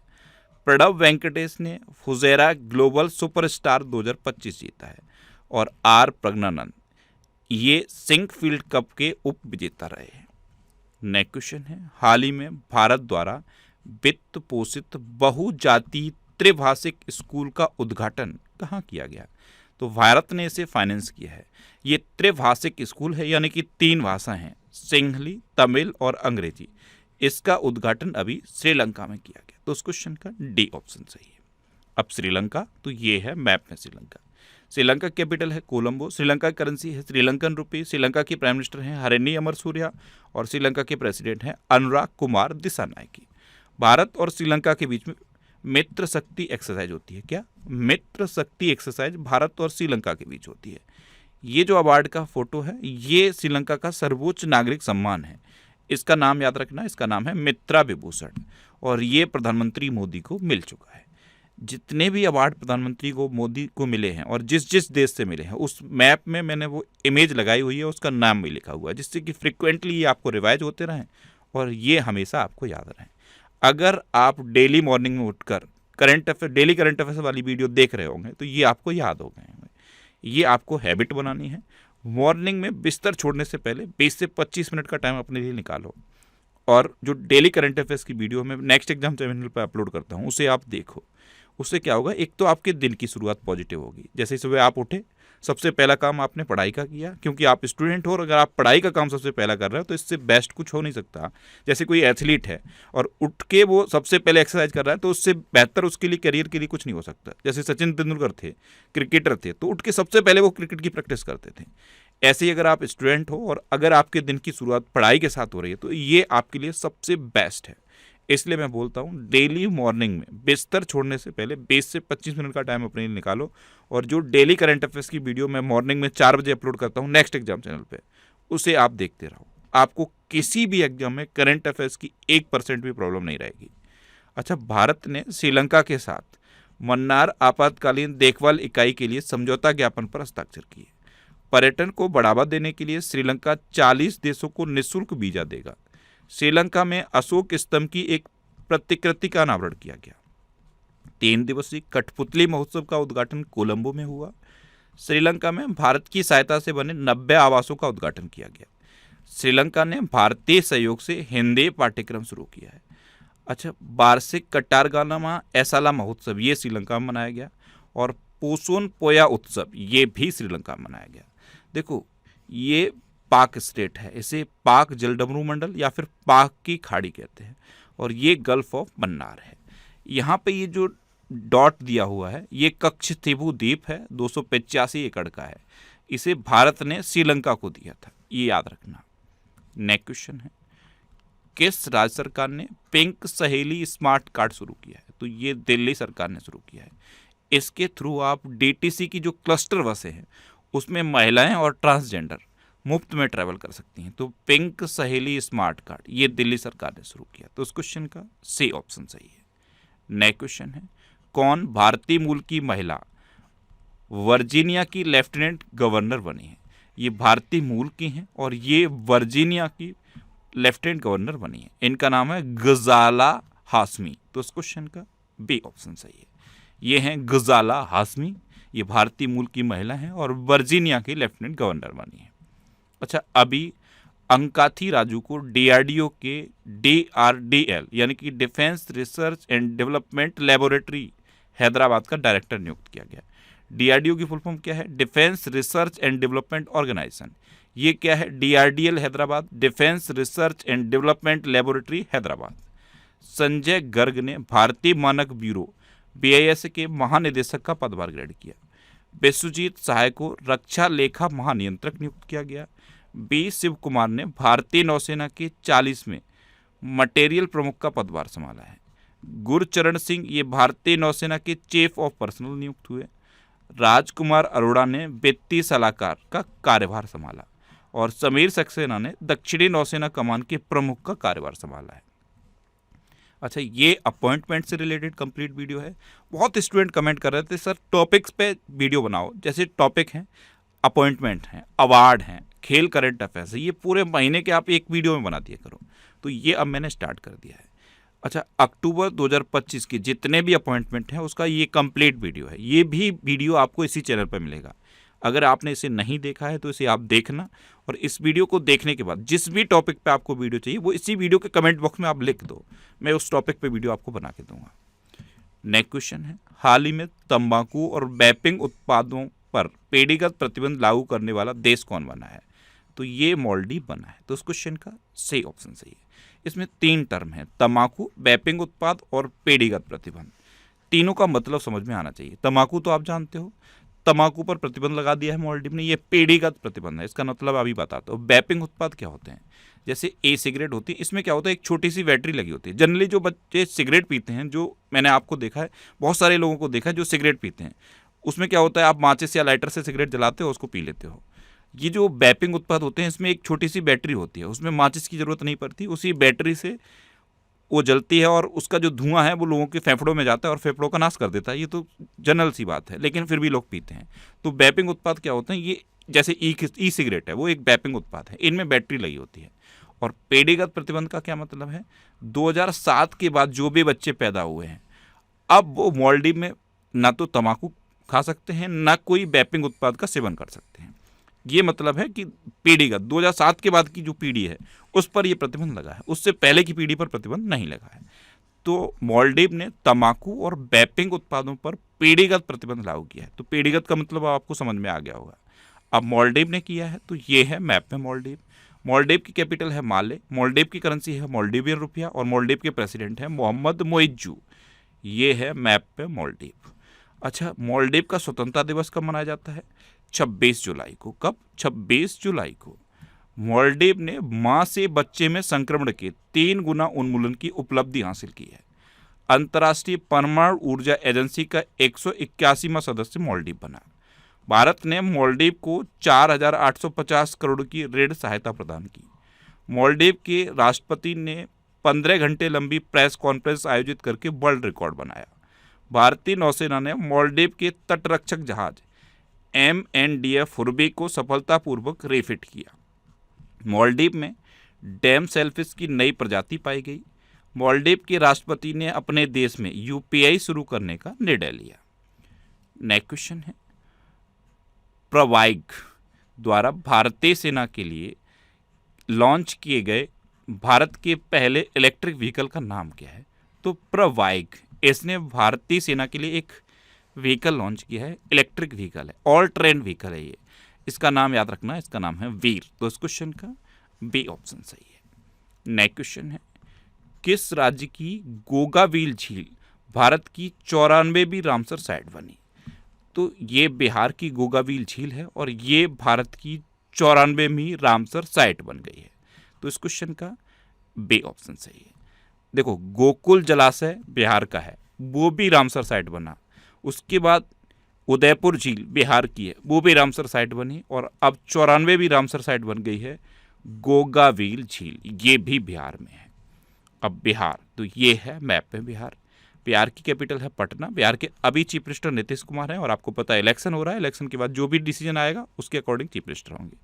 प्रणव वेंकटेश ने फुजेरा ग्लोबल सुपरस्टार 2025 जीता है और आर प्रज्ञानंद ये सिंकफील्ड कप के उप विजेता रहे हैं। नेक्स्ट क्वेश्चन है, हाल ही में भारत द्वारा वित्त पोषित बहुजातीय त्रिभाषिक स्कूल का उद्घाटन कहाँ किया गया? तो भारत ने इसे फाइनेंस किया है। ये त्रिभाषिक स्कूल है, यानी कि 3 भाषा हैं, सिंहली, तमिल और अंग्रेजी। इसका उद्घाटन अभी श्रीलंका में किया गया। तो उस क्वेश्चन का डी ऑप्शन सही है। अब श्रीलंका, तो ये है मैप में श्रीलंका। श्रीलंका कैपिटल है कोलंबो, श्रीलंका की करेंसी है श्रीलंकन रुपी, श्रीलंका की प्राइम मिनिस्टर हैं हरेनी अमरसूरिया और श्रीलंका के प्रेसिडेंट हैं अनुराग कुमार दिसानायकी। भारत और श्रीलंका के बीच में मित्र शक्ति एक्सरसाइज होती है। क्या? मित्र शक्ति एक्सरसाइज भारत और श्रीलंका के बीच होती है। ये जो अवार्ड का फोटो है ये श्रीलंका का सर्वोच्च नागरिक सम्मान है। इसका नाम याद रखना, इसका नाम है मित्रा विभूषण और ये प्रधानमंत्री मोदी को मिल चुका है। जितने भी अवार्ड प्रधानमंत्री को मोदी को मिले हैं और जिस जिस देश से मिले हैं उस मैप में मैंने वो इमेज लगाई हुई है, उसका नाम भी लिखा हुआ है, जिससे कि फ्रिक्वेंटली ये आपको रिवाइज होते रहें और ये हमेशा आपको याद रहें। अगर आप डेली मॉर्निंग में उठकर डेली करंट अफेयर्स वाली वीडियो देख रहे होंगे तो ये आपको याद हो गए होंगे। ये आपको हैबिट बनानी है। मॉर्निंग में बिस्तर छोड़ने से पहले 20 से 25 मिनट का टाइम अपने लिए निकालो और जो डेली करंट अफेयर्स की वीडियो मैं नेक्स्ट एग्जाम चैनल पर अपलोड करता हूँ उसे आप देखो। उससे क्या होगा, एक तो आपके दिन की शुरुआत पॉजिटिव होगी। जैसे सुबह आप उठे, सबसे पहला काम आपने पढ़ाई का किया, क्योंकि आप स्टूडेंट हो और अगर आप पढ़ाई का काम सबसे पहला कर रहे हो तो इससे बेस्ट कुछ हो नहीं सकता। जैसे कोई एथलीट है और उठ के वो सबसे पहले एक्सरसाइज कर रहा है तो उससे बेहतर उसके लिए करियर के लिए कुछ नहीं हो सकता। जैसे सचिन तेंदुलकर थे, क्रिकेटर थे, तो उठ के सबसे पहले वो क्रिकेट की प्रैक्टिस करते थे। ऐसे ही अगर आप स्टूडेंट हो और अगर आपके दिन की शुरुआत पढ़ाई के साथ हो रही है तो ये आपके लिए सबसे बेस्ट है। इसलिए मैं बोलता हूँ डेली मॉर्निंग में बिस्तर छोड़ने से पहले 20 से 25 मिनट का टाइम अपने लिए निकालो और जो डेली करंट अफेयर्स की वीडियो मैं मॉर्निंग में 4 बजे अपलोड करता हूँ नेक्स्ट एग्जाम चैनल पे, उसे आप देखते रहो। आपको किसी भी एग्जाम में करंट अफेयर्स की 1% भी प्रॉब्लम नहीं रहेगी। अच्छा, भारत ने श्रीलंका के साथ मन्नार आपातकालीन देखभाल इकाई के लिए समझौता ज्ञापन पर हस्ताक्षर किए। पर्यटन को बढ़ावा देने के लिए श्रीलंका 40 देशों को निःशुल्क वीजा देगा। श्रीलंका में अशोक स्तंभ की एक प्रतिकृति का अनावरण किया गया। 3 दिवसीय कठपुतली महोत्सव का उद्घाटन कोलंबो में हुआ। श्रीलंका में भारत की सहायता से बने 90 आवासों का उद्घाटन किया गया। श्रीलंका ने भारतीय सहयोग से हिंदी पाठ्यक्रम शुरू किया है। अच्छा, वार्षिक कटारगामा एसाला महोत्सव ये श्रीलंका में मनाया गया और पोसोन पोया उत्सव ये भी श्रीलंका में मनाया गया। देखो, ये पाक स्टेट है, इसे पाक जलडमरू मंडल या फिर पाक की खाड़ी कहते हैं और ये गल्फ ऑफ मन्नार है। यहाँ पे ये जो डॉट दिया हुआ है ये कक्षतीभु द्वीप है, 285 एकड़ का है। इसे भारत ने श्रीलंका को दिया था, ये याद रखना। नेक्स्ट क्वेश्चन है, किस राज्य सरकार ने पिंक सहेली स्मार्ट कार्ड शुरू किया है? तो ये दिल्ली सरकार ने शुरू किया है। इसके थ्रू आप डीटीसी की जो क्लस्टर बसें हैं उसमें महिलाएं और ट्रांसजेंडर मुफ्त में ट्रैवल कर सकती हैं। तो पिंक सहेली स्मार्ट कार्ड ये दिल्ली सरकार ने शुरू किया, तो उस क्वेश्चन का सी ऑप्शन सही है। नेक्स्ट क्वेश्चन है, कौन भारतीय मूल की महिला वर्जीनिया की लेफ्टिनेंट गवर्नर बनी है? ये भारतीय मूल की हैं और ये वर्जीनिया की लेफ्टिनेंट गवर्नर बनी है। इनका नाम है गजाला हाशमी, तो उस क्वेश्चन का बी ऑप्शन सही है। ये हैं गजाला हाशमी, ये भारतीय मूल की महिला हैं और वर्जीनिया की लेफ्टिनेंट गवर्नर बनी है। अच्छा, अभी अंकाथी राजू को डीआरडीओ के DRDL यानी कि defence research and development laboratory Hyderabad का डायरेक्टर नियुक्त किया गया। डीआरडीओ की फुल फॉर्म क्या है? Defence research and development organisation. ये क्या है? DRDL Hyderabad, defence research and development laboratory Hyderabad. Sanjay Garg ने भारतीय मानक ब्यूरो BIS के महानिदेशक का पदभार ग्रहण किया। विश्वजीत सहाय को रक्षा लेखा महानियंत्रक नियुक्त किया गया। B शिव कुमार ने भारतीय नौसेना के 40वें मटेरियल प्रमुख का पदभार संभाला है। गुरचरण सिंह ये भारतीय नौसेना के चीफ ऑफ पर्सनल नियुक्त हुए। राजकुमार अरोड़ा ने वित्तीय सलाहकार का कार्यभार संभाला और समीर सक्सेना ने दक्षिणी नौसेना कमान के प्रमुख का कार्यभार संभाला है। अच्छा, ये अपॉइंटमेंट से रिलेटेड कंप्लीट वीडियो है। बहुत स्टूडेंट कमेंट कर रहे थे सर टॉपिक्स पे वीडियो बनाओ। जैसे टॉपिक हैं, अपॉइंटमेंट हैं, अवार्ड हैं, खेल करंट अफेयर्स है, ये पूरे महीने के आप एक वीडियो में बना दिया करो। तो ये अब मैंने स्टार्ट कर दिया है। अच्छा, अक्टूबर 2025 के जितने भी अपॉइंटमेंट हैं उसका ये कंप्लीट वीडियो है। ये भी वीडियो आपको इसी चैनल पर मिलेगा। अगर आपने इसे नहीं देखा है तो इसे आप देखना और इस वीडियो को देखने के बाद जिस भी टॉपिक पे आपको वीडियो चाहिए वो इसी वीडियो के कमेंट बॉक्स में आप लिख दो, मैं उस टॉपिक पे वीडियो आपको बना के दूंगा। नेक्स्ट क्वेश्चन है, हाल ही में तंबाकू और वैपिंग उत्पादों पर पेड़ीगत प्रतिबंध लागू करने वाला देश कौन बना है? तो ये मालदीव बना है, तो उस क्वेश्चन का सही ऑप्शन सही है। इसमें 3 टर्म है, तंबाकू, वैपिंग उत्पाद और पेड़ीगत प्रतिबंध। तीनों का मतलब समझ में आना चाहिए। तंबाकू तो आप जानते हो, तंबाकू पर प्रतिबंध लगा दिया है मालदीव ने, ये पेड़ीगत प्रतिबंध है, इसका मतलब अभी बताता हूँ। वैपिंग उत्पाद क्या होते हैं, जैसे ए सिगरेट होती है, इसमें क्या होता है, एक छोटी सी बैटरी लगी होती है। जनरली जो बच्चे सिगरेट पीते हैं, जो मैंने आपको देखा है, बहुत सारे लोगों को देखा है जो सिगरेट पीते हैं, उसमें क्या होता है, आप माचिस या लाइटर से सिगरेट जलाते हो, उसको पी लेते हो। ये जो वैपिंग उत्पाद होते हैं, इसमें एक छोटी सी बैटरी होती है, उसमें माचिस की ज़रूरत नहीं पड़ती, उसी बैटरी से वो जलती है और उसका जो धुआं है वो लोगों के फेफड़ों में जाता है और फेफड़ों का नाश कर देता है। ये तो जनरल सी बात है, लेकिन फिर भी लोग पीते हैं। तो वैपिंग उत्पाद क्या होते हैं, ये जैसे ई सिगरेट है, वो एक वैपिंग उत्पाद है, इनमें बैटरी लगी होती है। और पेड़ीगत प्रतिबंध का क्या मतलब है, 2007 के बाद जो भी बच्चे पैदा हुए हैं, अब वो मालदीव में ना तो तंबाकू खा सकते हैं, ना कोई वैपिंग उत्पाद का सेवन कर सकते हैं। ये मतलब है कि पीढ़ीगत 2007 के बाद की जो पीढ़ी है उस पर ये प्रतिबंध लगा है, उससे पहले की पीढ़ी पर प्रतिबंध नहीं लगा है। तो मालदीव ने तंबाकू और वैपिंग उत्पादों पर पीढ़ीगत प्रतिबंध लागू किया है। तो पीढ़ीगत का मतलब आपको समझ में आ गया होगा। अब मालदीव ने किया है, तो ये है मैप में मालदीव। मालदीव की कैपिटल है माले, मालदीव की करेंसी है मालदीवियन रुपया और मालदीव के प्रेसिडेंट है मोहम्मद मोइज्जू। ये है मैप पे मालदीव। अच्छा, मालदीव का स्वतंत्रता दिवस कब मनाया जाता है, 26 जुलाई को। कब, 26 जुलाई को। मालदीव ने मां से बच्चे में संक्रमण के 3 गुना उन्मूलन की उपलब्धि हासिल की है। अंतर्राष्ट्रीय परमाणु ऊर्जा एजेंसी का 181वां सदस्य मालदीव बना। भारत ने मालदीव को 4,850 करोड़ की ऋण सहायता प्रदान की। मालदीव के राष्ट्रपति ने 15 घंटे लंबी प्रेस कॉन्फ्रेंस आयोजित करके वर्ल्ड रिकॉर्ड बनाया। भारतीय नौसेना ने मालदीव के तटरक्षक जहाज MNDF हुर्बी को सफलतापूर्वक रिफिट किया। मालदीव में डैम सेलफिश की नई प्रजाति पाई गई। मालदीव के राष्ट्रपति ने अपने देश में UPI शुरू करने का निर्णय लिया। नेक्स्ट क्वेश्चन है, प्रवाइग द्वारा भारतीय सेना के लिए लॉन्च किए गए भारत के पहले इलेक्ट्रिक व्हीकल का नाम क्या है। तो प्रवाइग, इसने भारतीय सेना के लिए एक व्हीकल लॉन्च किया है, इलेक्ट्रिक व्हीकल है, ऑल ट्रेन व्हीकल है ये। इसका नाम याद रखना है, इसका नाम है वीर। तो इस क्वेश्चन का बी ऑप्शन सही है। नेक्स्ट क्वेश्चन है, किस राज्य की गोगावील झील भारत की 94वीं रामसर साइट बनी। तो ये बिहार की गोगावील झील है और ये भारत की 94वीं रामसर साइट बन गई है। तो इस क्वेश्चन का बी ऑप्शन सही है। देखो, गोकुल जलाशय बिहार का है, वो भी रामसर साइट बना। उसके बाद उदयपुर झील बिहार की है, वो भी रामसर साइट बनी। और अब 94वीं रामसर साइट बन गई है गोगावील झील, ये भी बिहार में है। अब बिहार, तो ये है मैप में बिहार। बिहार की कैपिटल है पटना। बिहार के अभी चीफ मिनिस्टर नीतीश कुमार हैं और आपको पता है इलेक्शन हो रहा है, इलेक्शन के बाद जो भी डिसीजन आएगा उसके अकॉर्डिंग चीफ मिनिस्टर होंगे।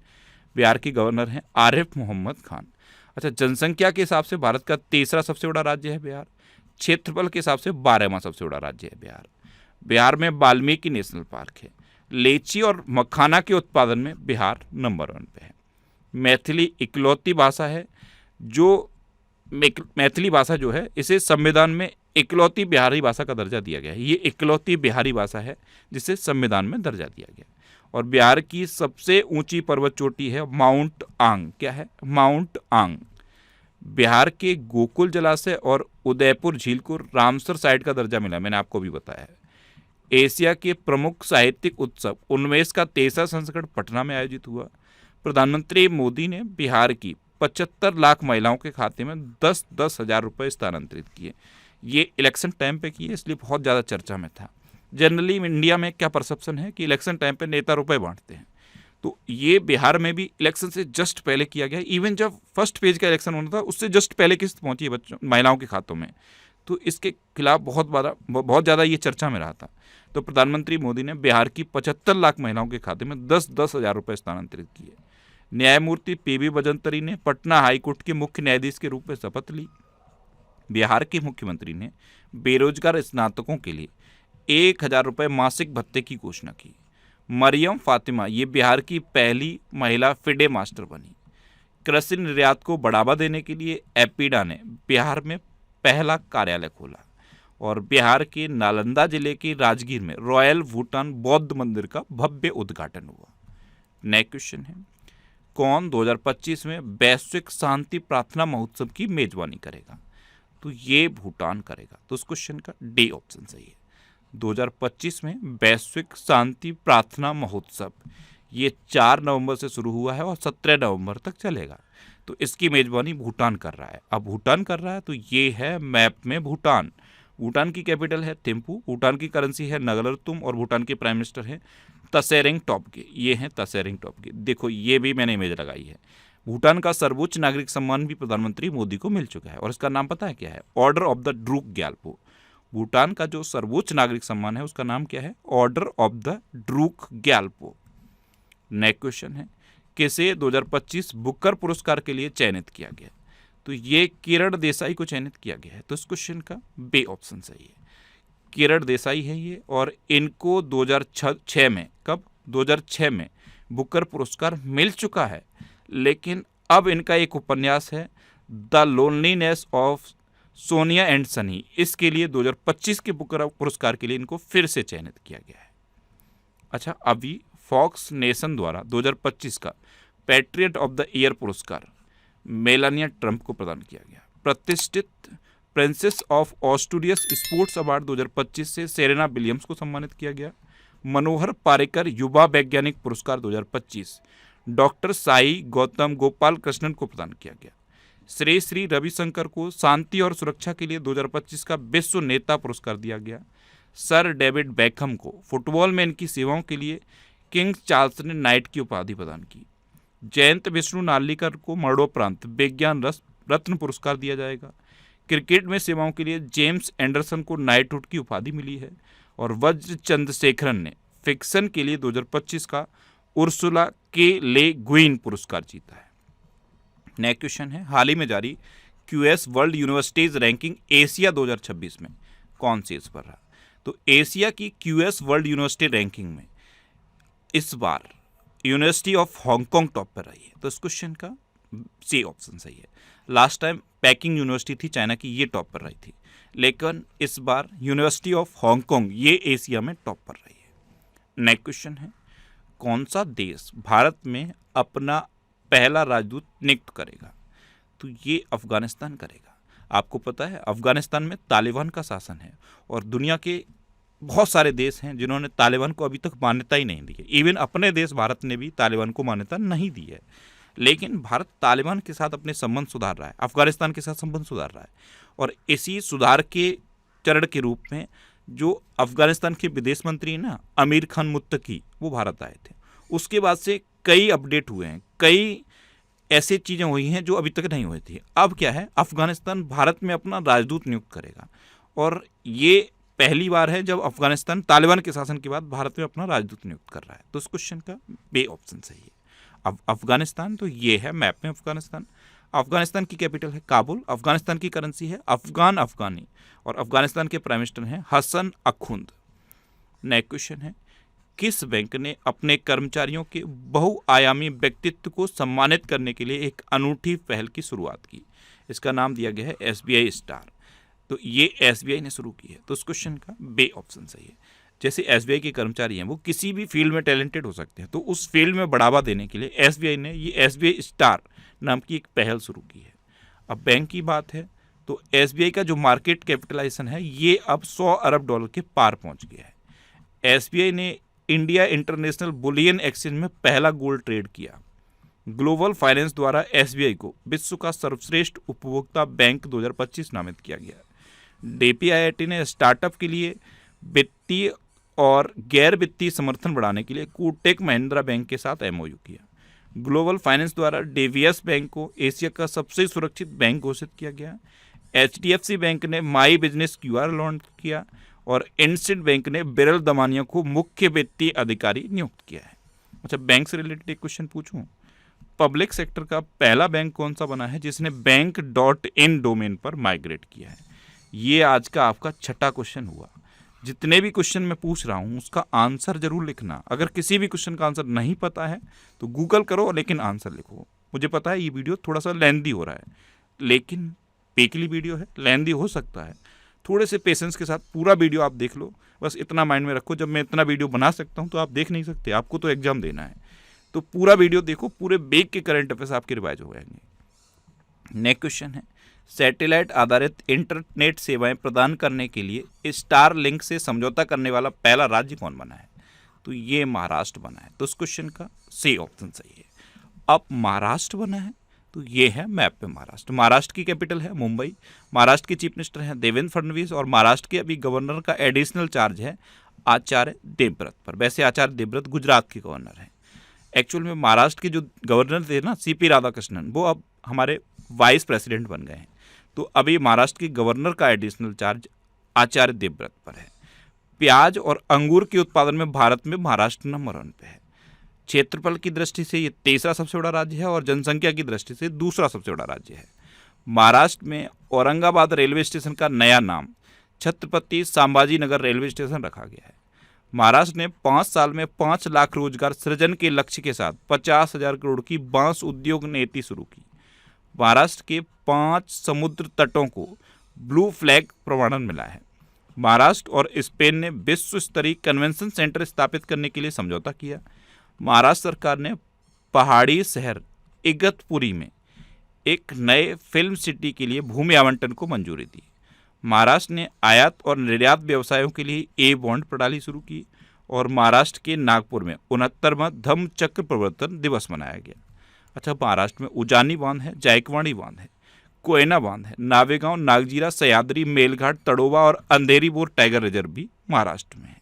बिहार के गवर्नर हैं आरिफ मोहम्मद खान। अच्छा, जनसंख्या के हिसाब से भारत का तीसरा सबसे बड़ा राज्य है बिहार। क्षेत्रफल के हिसाब से 12वां सबसे बड़ा राज्य है बिहार। बिहार में वाल्मीकि नेशनल पार्क है। लीची और मखाना के उत्पादन में बिहार नंबर 1 पे है। मैथिली इकलौती भाषा है, जो मैथिली भाषा जो है इसे संविधान में इकलौती बिहारी भाषा का दर्जा दिया गया है। ये इकलौती बिहारी भाषा है जिसे संविधान में दर्जा दिया गया। और बिहार की सबसे ऊंची पर्वत चोटी है माउंट आंग। क्या है, माउंट आंग। बिहार के गोकुल जलाशय और उदयपुर झील को रामसर साइट का दर्जा मिला, मैंने आपको भी बताया है। एशिया के प्रमुख साहित्यिक उत्सव उन्मेष का 23वां संस्करण पटना में आयोजित हुआ। प्रधानमंत्री मोदी ने बिहार की 75 लाख महिलाओं के खाते में 10-10 हज़ार रुपये स्थानांतरित किए। ये इलेक्शन टाइम पे किए, इसलिए बहुत ज़्यादा चर्चा में था। जनरली इंडिया में क्या परसेप्शन है कि इलेक्शन टाइम पे नेता रुपए बांटते हैं, तो ये बिहार में भी इलेक्शन से जस्ट पहले किया गया। इवन जब फर्स्ट पेज का इलेक्शन होना था उससे जस्ट पहले किस्त पहुंची है बच्चों महिलाओं के खातों में, तो इसके खिलाफ बहुत ज़्यादा ये चर्चा में रहा था। तो प्रधानमंत्री मोदी ने बिहार की 75 लाख महिलाओं के खाते में 10-10 हज़ार रुपये स्थानांतरित किए। न्यायमूर्ति PB बजंतरी ने पटना हाईकोर्ट के मुख्य न्यायाधीश के रूप में शपथ ली। बिहार के मुख्यमंत्री ने बेरोजगार स्नातकों के लिए 1,000 रुपये मासिक भत्ते की घोषणा की। मरियम फातिमा ये बिहार की पहली महिला फिडे मास्टर बनी। कृषि निर्यात को बढ़ावा देने के लिए एपीडा ने बिहार में पहला कार्यालय खोला। और बिहार के नालंदा जिले के राजगीर में रॉयल भूटान बौद्ध मंदिर का भव्य उद्घाटन हुआ। नेक्स्ट क्वेश्चन है, कौन 2025 में वैश्विक शांति प्रार्थना महोत्सव की मेजबानी करेगा? तो ये भूटान करेगा। तो इस क्वेश्चन का डी ऑप्शन सही है। 2025 में वैश्विक शांति प्रार्थना महोत्सव ये 4 नवंबर से शुरू हुआ है और 17 नवंबर तक चलेगा। तो इसकी मेजबानी भूटान कर रहा है। अब भूटान कर रहा है तो ये है मैप में भूटान। भूटान की कैपिटल है थिम्पू, भूटान की करेंसी है नगरतुम और भूटान के प्राइम मिनिस्टर हैं तशेरिंग टोब्गे। ये हैं तशेरिंग टोब्गे। देखो ये भी मैंने इमेज लगाई है। भूटान का सर्वोच्च नागरिक सम्मान भी प्रधानमंत्री मोदी को मिल चुका है और इसका नाम पता है क्या है? Order of the Druk Gyalpo. Bhutan का जो सर्वोच्च नागरिक सम्मान है उसका नाम क्या है? Order of the Druk Gyalpo. Next question है, किसे 2025 बुकर पुरस्कार के लिए चयनित किया गया? तो ये किरण देसाई को चयनित किया गया है। तो इस क्वेश्चन का बी ऑप्शन सही है। किरण देसाई है ये और इनको 2006 में, कब? 2006 में बुकर पुरस्कार मिल चुका है, लेकिन अब इनका एक उपन्यास है the loneliness of Sonia and Sunny, इसके लिए 2025 के बुकर पुरस्कार के लिए इनको फिर से चयनित किया गया है। अच्छा, अभी फॉक्स नेशन द्वारा 2025 का पैट्रियट ऑफ द ईयर पुरस्कार मेलानिया ट्रंप को प्रदान किया गया। प्रतिष्ठित प्रिंसेस ऑफ ऑस्ट्रेलियस स्पोर्ट्स अवार्ड 2025 से सेरेना विलियम्स को सम्मानित किया गया। मनोहर पारिकर युवा वैज्ञानिक पुरस्कार 2025 डॉक्टर साई गौतम गोपाल कृष्णन को प्रदान किया गया। श्री श्री रविशंकर को शांति और सुरक्षा के लिए 2025 का विश्व नेता पुरस्कार दिया गया। सर डेविड बेकहम को फुटबॉल में इनकी सेवाओं के लिए किंग चार्ल्स ने नाइट की उपाधि प्रदान की। जयंत विष्णु नार्लिकर को मरणोपरांत विज्ञान रत्न पुरस्कार दिया जाएगा। क्रिकेट में सेवाओं के लिए जेम्स एंडरसन को नाइटहुड की उपाधि मिली है और वज्र चंद्रशेखरन ने फिक्शन के लिए 2025 का उर्सुला के ले गुइन पुरस्कार जीता है। नेक्स्ट क्वेश्चन है, हाल ही में जारी QS world universities ranking Asia 2026 में कौन सी इस पर रहा? तो एशिया की क्यूएस वर्ल्ड यूनिवर्सिटी रैंकिंग में इस बार यूनिवर्सिटी ऑफ हांगकांग टॉप पर रही है। तो इस क्वेश्चन का सी ऑप्शन सही है। लास्ट टाइम पेकिंग यूनिवर्सिटी थी चाइना की, ये टॉप पर रही थी, लेकिन इस बार यूनिवर्सिटी ऑफ हांगकांग ये एशिया में टॉप पर रही है। नेक्स्ट क्वेश्चन है, कौन सा देश भारत में अपना पहला राजदूत नियुक्त करेगा? तो ये अफगानिस्तान करेगा। आपको पता है अफगानिस्तान में तालिबान का शासन है और दुनिया के बहुत सारे देश हैं जिन्होंने तालिबान को अभी तक मान्यता ही नहीं दी है। इवन अपने देश भारत ने भी तालिबान को मान्यता नहीं दी है, लेकिन भारत तालिबान के साथ अपने संबंध सुधार रहा है, अफगानिस्तान के साथ संबंध सुधार रहा है। और इसी सुधार के चरण के रूप में जो अफगानिस्तान के विदेश मंत्री ना अमीर खान मुत्तकी वो भारत आए थे। उसके बाद से कई अपडेट हुए हैं, कई ऐसी चीज़ें हुई हैं जो अभी तक नहीं हुई थी। अब क्या है, अफगानिस्तान भारत में अपना राजदूत नियुक्त करेगा और ये पहली बार है जब अफगानिस्तान तालिबान के शासन के बाद भारत में अपना राजदूत नियुक्त कर रहा है। तो इस क्वेश्चन का बी ऑप्शन सही है। अब अफगानिस्तान तो ये है मैप में अफगानिस्तान। अफगानिस्तान की कैपिटल है काबुल, अफगानिस्तान की करेंसी है अफगानी और अफगानिस्तान के प्राइम मिनिस्टर हैं हसन अखुंद। नेक्स्ट क्वेश्चन है, किस बैंक ने अपने कर्मचारियों के बहुआयामी व्यक्तित्व को सम्मानित करने के लिए एक अनूठी पहल की शुरुआत की? इसका नाम दिया गया है SBI स्टार। तो ये SBI ने शुरू की है। तो उस क्वेश्चन का बी ऑप्शन सही है। जैसे SBI के कर्मचारी हैं वो किसी भी फील्ड में टैलेंटेड हो सकते हैं, तो उस फील्ड में बढ़ावा देने के लिए SBI ने ये SBI स्टार नाम की एक पहल शुरू की है। अब बैंक की बात है तो SBI का जो मार्केट कैपिटलाइजेशन है ये अब $100 अरब के पार पहुंच गया है। SBI ने इंडिया इंटरनेशनल बुलियन एक्सचेंज में पहला गोल्ड ट्रेड किया। ग्लोबल फाइनेंस द्वारा SBI को विश्व का सर्वश्रेष्ठ उपभोक्ता बैंक 2025 नामित किया गया। DPIIT ने स्टार्टअप के लिए वित्तीय और गैर वित्तीय समर्थन बढ़ाने के लिए कोटक महिंद्रा बैंक के साथ MOU किया। ग्लोबल फाइनेंस द्वारा DVS बैंक को एशिया का सबसे सुरक्षित बैंक घोषित किया गया। HDFC बैंक ने माई बिजनेस QR लॉन्च किया और इंडसइंड बैंक ने बिरल दमानिया को मुख्य वित्तीय अधिकारी नियुक्त किया है। अच्छा, बैंक से रिलेटेड एक क्वेश्चन पूछूं, पब्लिक सेक्टर का पहला बैंक कौन सा बना है जिसने बैंक.in डोमेन पर माइग्रेट किया है? ये आज का आपका छठा क्वेश्चन हुआ। जितने भी क्वेश्चन मैं पूछ रहा हूँ उसका आंसर जरूर लिखना। अगर किसी भी क्वेश्चन का आंसर नहीं पता है तो गूगल करो, लेकिन आंसर लिखो। मुझे पता है ये वीडियो थोड़ा सा लेंदी हो रहा है, लेकिन पेकली वीडियो है, लेंदी हो सकता है। थोड़े से पेशेंस के साथ पूरा वीडियो आप देख लो। बस इतना माइंड में रखो, जब मैं इतना वीडियो बना सकता हूँ तो आप देख नहीं सकते, आपको तो एग्जाम देना है। तो पूरा वीडियो देखो, पूरे वीक के करंट अफेयर्स आपके रिवाइज हो जाएंगे। नेक्स्ट क्वेश्चन है, सैटेलाइट आधारित इंटरनेट सेवाएं प्रदान करने के लिए स्टार लिंक से समझौता करने वाला पहला राज्य कौन बना है? तो ये महाराष्ट्र बना है। तो इस क्वेश्चन का सी ऑप्शन सही है। अब महाराष्ट्र बना है तो ये है मैप पे महाराष्ट्र। महाराष्ट्र की कैपिटल है मुंबई। महाराष्ट्र के चीफ मिनिस्टर हैं देवेंद्र फडणवीस और महाराष्ट्र के अभी गवर्नर का एडिशनल चार्ज है आचार्य देवव्रत पर। वैसे आचार्य देवव्रत गुजरात के गवर्नर हैं। एक्चुअल में महाराष्ट्र के जो गवर्नर थे ना सीपी राधाकृष्णन, वो अब हमारे वाइस प्रेसिडेंट बन गए हैं। तो अभी महाराष्ट्र के गवर्नर का एडिशनल चार्ज आचार्य देवव्रत पर है। प्याज और अंगूर के उत्पादन में भारत में महाराष्ट्र नंबर 1 पे है। क्षेत्रफल की दृष्टि से ये तीसरा सबसे बड़ा राज्य है और जनसंख्या की दृष्टि से दूसरा सबसे बड़ा राज्य है। महाराष्ट्र में औरंगाबाद रेलवे स्टेशन का नया नाम छत्रपति संभाजी नगर रेलवे स्टेशन रखा गया है। महाराष्ट्र ने 5 साल में 5 लाख रोजगार सृजन के लक्ष्य के साथ 50,000 करोड़ की बांस उद्योग नीति शुरू की। महाराष्ट्र के 5 समुद्र तटों को ब्लू फ्लैग प्रमाणन मिला है। महाराष्ट्र और स्पेन ने विश्व स्तरीय कन्वेंशन सेंटर स्थापित करने के लिए समझौता किया। महाराष्ट्र सरकार ने पहाड़ी शहर इगतपुरी में एक नए फिल्म सिटी के लिए भूमि आवंटन को मंजूरी दी। महाराष्ट्र ने आयात और निर्यात व्यवसायों के लिए ए बॉन्ड प्रणाली शुरू की और महाराष्ट्र के नागपुर में 69वां धम्म चक्र प्रवर्तन दिवस मनाया गया। अच्छा, महाराष्ट्र में उजानी बांध है, जायकवाड़ी बांध है, कोयना बांध है, नावेगांव, नागजीरा, सह्याद्री, मेलघाट, तड़ोवा और अंधेरी बोर टाइगर रिजर्व भी महाराष्ट्र में है।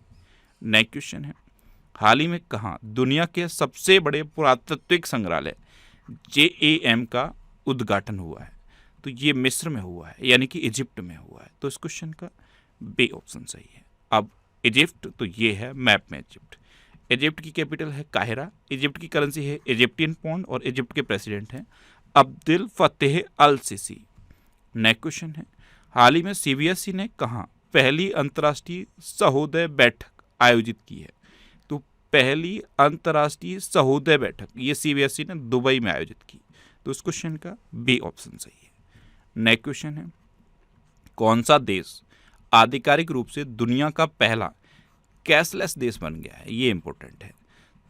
नेक्स्ट क्वेश्चन है, हाल ही में कहाँ दुनिया के सबसे बड़े पुरातात्विक संग्रहालय JAM का उद्घाटन हुआ है? तो ये मिस्र में हुआ है, यानी कि इजिप्ट में हुआ है। तो इस क्वेश्चन का बी ऑप्शन सही है। अब इजिप्ट, तो ये है मैप में इजिप्ट। इजिप्ट की कैपिटल है काहिरा। इजिप्ट की करेंसी है इजिप्टियन पाउंड और इजिप्ट के प्रेसिडेंट हैं अब्दुल फतेह अल सीसी। नेक्स्ट क्वेश्चन है, हाल ही में CBSE ने कहाँ पहली अंतर्राष्ट्रीय सहोदय बैठक आयोजित की है? तो पहली अंतर्राष्ट्रीय सहोदय बैठक ये CBSE ने दुबई में आयोजित की। तो इस क्वेश्चन का बी ऑप्शन सही है। नेक्स्ट क्वेश्चन है, कौन सा देश आधिकारिक रूप से दुनिया का पहला कैशलेस देश बन गया है? ये इंपॉर्टेंट है।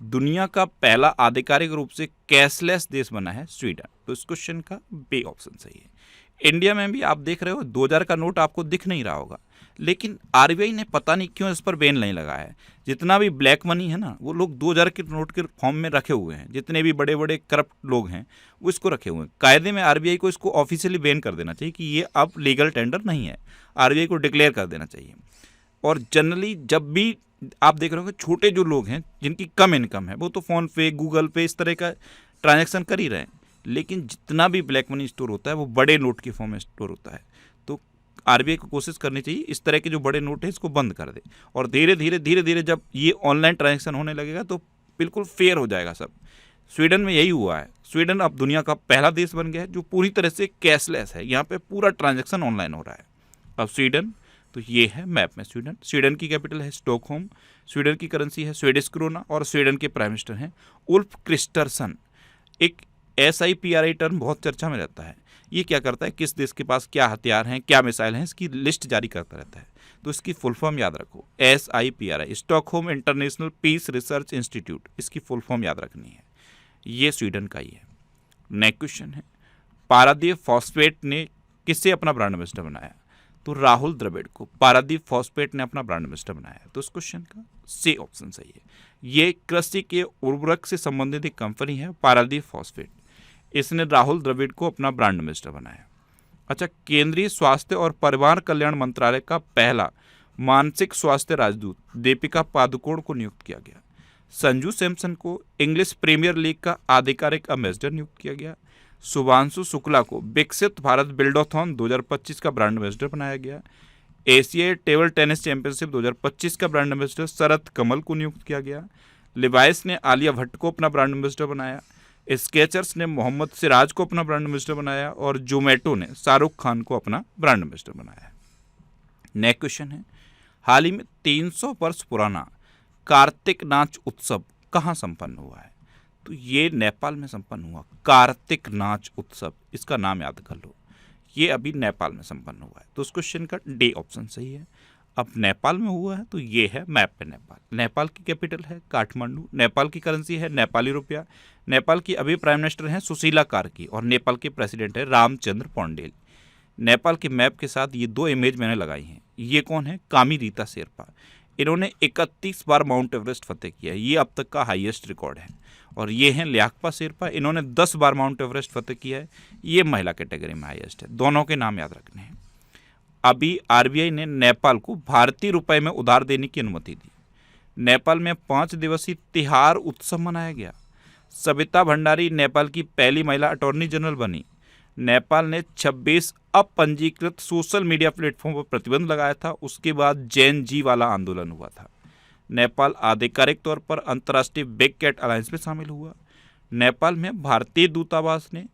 दुनिया का पहला आधिकारिक रूप से कैशलेस देश बना है स्वीडन। तो इस क्वेश्चन का बी ऑप्शन सही है। इंडिया में भी आप देख रहे हो 2000 का नोट आपको दिख नहीं रहा होगा, लेकिन RBI ने पता नहीं क्यों इस पर बैन नहीं लगाया है। जितना भी ब्लैक मनी है ना, वो लोग 2000 के नोट के फॉर्म में रखे हुए हैं। जितने भी बड़े बड़े करप्ट लोग हैं वो इसको रखे हुए हैं। कायदे में RBI को इसको ऑफिशियली बैन कर देना चाहिए कि ये अब लीगल टेंडर नहीं है। RBI को डिक्लेयर कर देना चाहिए। और जनरली जब भी आप देख रहे हो कि छोटे जो लोग हैं जिनकी कम इनकम है वो तो फ़ोन पे, गूगल पे इस तरह का ट्रांजैक्शन कर ही रहे हैं, लेकिन जितना भी ब्लैक मनी स्टोर होता है वो बड़े नोट के फॉर्म में स्टोर होता है। तो RBI को कोशिश करनी चाहिए इस तरह के जो बड़े नोट हैं इसको बंद कर दे। और धीरे धीरे जब ये ऑनलाइन ट्रांजैक्शन होने लगेगा तो बिल्कुल फेयर हो जाएगा सब। स्वीडन में यही हुआ है। स्वीडन अब दुनिया का पहला देश बन गया है जो पूरी तरह से कैशलेस है। यहाँ पे पूरा ट्रांजैक्शन ऑनलाइन हो रहा है। अब स्वीडन, तो ये है मैप में स्वीडन। स्वीडन की कैपिटल है स्टॉकहोम। स्वीडन की करेंसी है स्वीडिश क्रोना और स्वीडन के प्राइम मिनिस्टर हैं उल्फ क्रिस्टरसन। एक SIPRI टर्म बहुत चर्चा में रहता है। ये क्या करता है, किस देश के पास क्या हथियार हैं, क्या मिसाइल हैं, इसकी लिस्ट जारी करता रहता है। तो इसकी फुल फॉर्म याद रखो, SIPRI, Stockholm international peace research institute. इसकी फुल फॉर्म याद रखनी है। ये स्वीडन का ही है। नेक्स्ट क्वेश्चन है, पारादीप फॉस्फेट ने किससे अपना ब्रांड एम्बेसडर बनाया? तो राहुल द्रविड़ को पारादीप फॉस्फेट ने अपना ब्रांड एम्बेसडर बनाया। तो इस क्वेश्चन का सी ऑप्शन सही है। ये कृषि के उर्वरक से संबंधित एक कंपनी है पारादीप फॉस्फेट। इसने राहुल द्रविड़ को अपना ब्रांड एम्बेसडर बनाया। अच्छा, केंद्रीय स्वास्थ्य और परिवार कल्याण मंत्रालय का पहला मानसिक स्वास्थ्य राजदूत दीपिका पादुकोण को नियुक्त किया गया। संजू सैमसन को इंग्लिश प्रीमियर लीग का आधिकारिक एम्बेसडर नियुक्त किया गया। शुभांशु शुक्ला को विकसित भारत बिल्डोथॉन 2025 का ब्रांड एम्बेसडर बनाया गया। एशियाई टेबल टेनिस चैंपियनशिप 2025 का ब्रांड एम्बेसडर शरद कमल को नियुक्त किया गया। लिवाइस ने आलिया भट्ट को अपना ब्रांड एम्बेसडर बनाया। स्केचर्स ने मोहम्मद सिराज को अपना ब्रांड एम्बेसडर बनाया और जोमेटो ने शाहरुख खान को अपना ब्रांड एम्बेसडर बनाया। नेक्स्ट क्वेश्चन है, हाल ही में 300 वर्ष पुराना कार्तिक नाच उत्सव कहाँ संपन्न हुआ है? तो ये नेपाल में संपन्न हुआ। कार्तिक नाच उत्सव, इसका नाम याद कर लो। ये अभी नेपाल में संपन्न हुआ है। तो उस क्वेश्चन का डी ऑप्शन सही है। अब नेपाल में हुआ है तो ये है मैप पे नेपाल। नेपाल की कैपिटल है काठमांडू, नेपाल की करेंसी है नेपाली रुपया, नेपाल की अभी प्राइम मिनिस्टर हैं सुशीला कार्की और नेपाल के प्रेसिडेंट है रामचंद्र पौंडेल। नेपाल के मैप के साथ ये 2 इमेज मैंने लगाई हैं। ये कौन है? कामी रीता शेरपा। इन्होंने 31 बार माउंट एवरेस्ट फतेह किया है, ये अब तक का हाईएस्ट रिकॉर्ड है। और ये हैं ल्याकपा शेरपा, इन्होंने 10 बार माउंट एवरेस्ट फतेह किया है, ये महिला कैटेगरी में हाईएस्ट है। दोनों के नाम याद रखने हैं। अभी आरबीआई ने नेपाल को भारतीय रुपए में उधार देने की अनुमति दी। नेपाल में 5 दिवसीय तिहार उत्सव मनाया गया। सविता भंडारी नेपाल की पहली महिला अटॉर्नी जनरल बनी। नेपाल ने 26 अपंजीकृत सोशल मीडिया प्लेटफॉर्म पर प्रतिबंध लगाया था, उसके बाद जैन जी वाला आंदोलन हुआ था। नेपाल आधिकारिक तौर पर अंतर्राष्ट्रीय बिग कैट अलायंस में शामिल हुआ। नेपाल में भारतीय दूतावास ने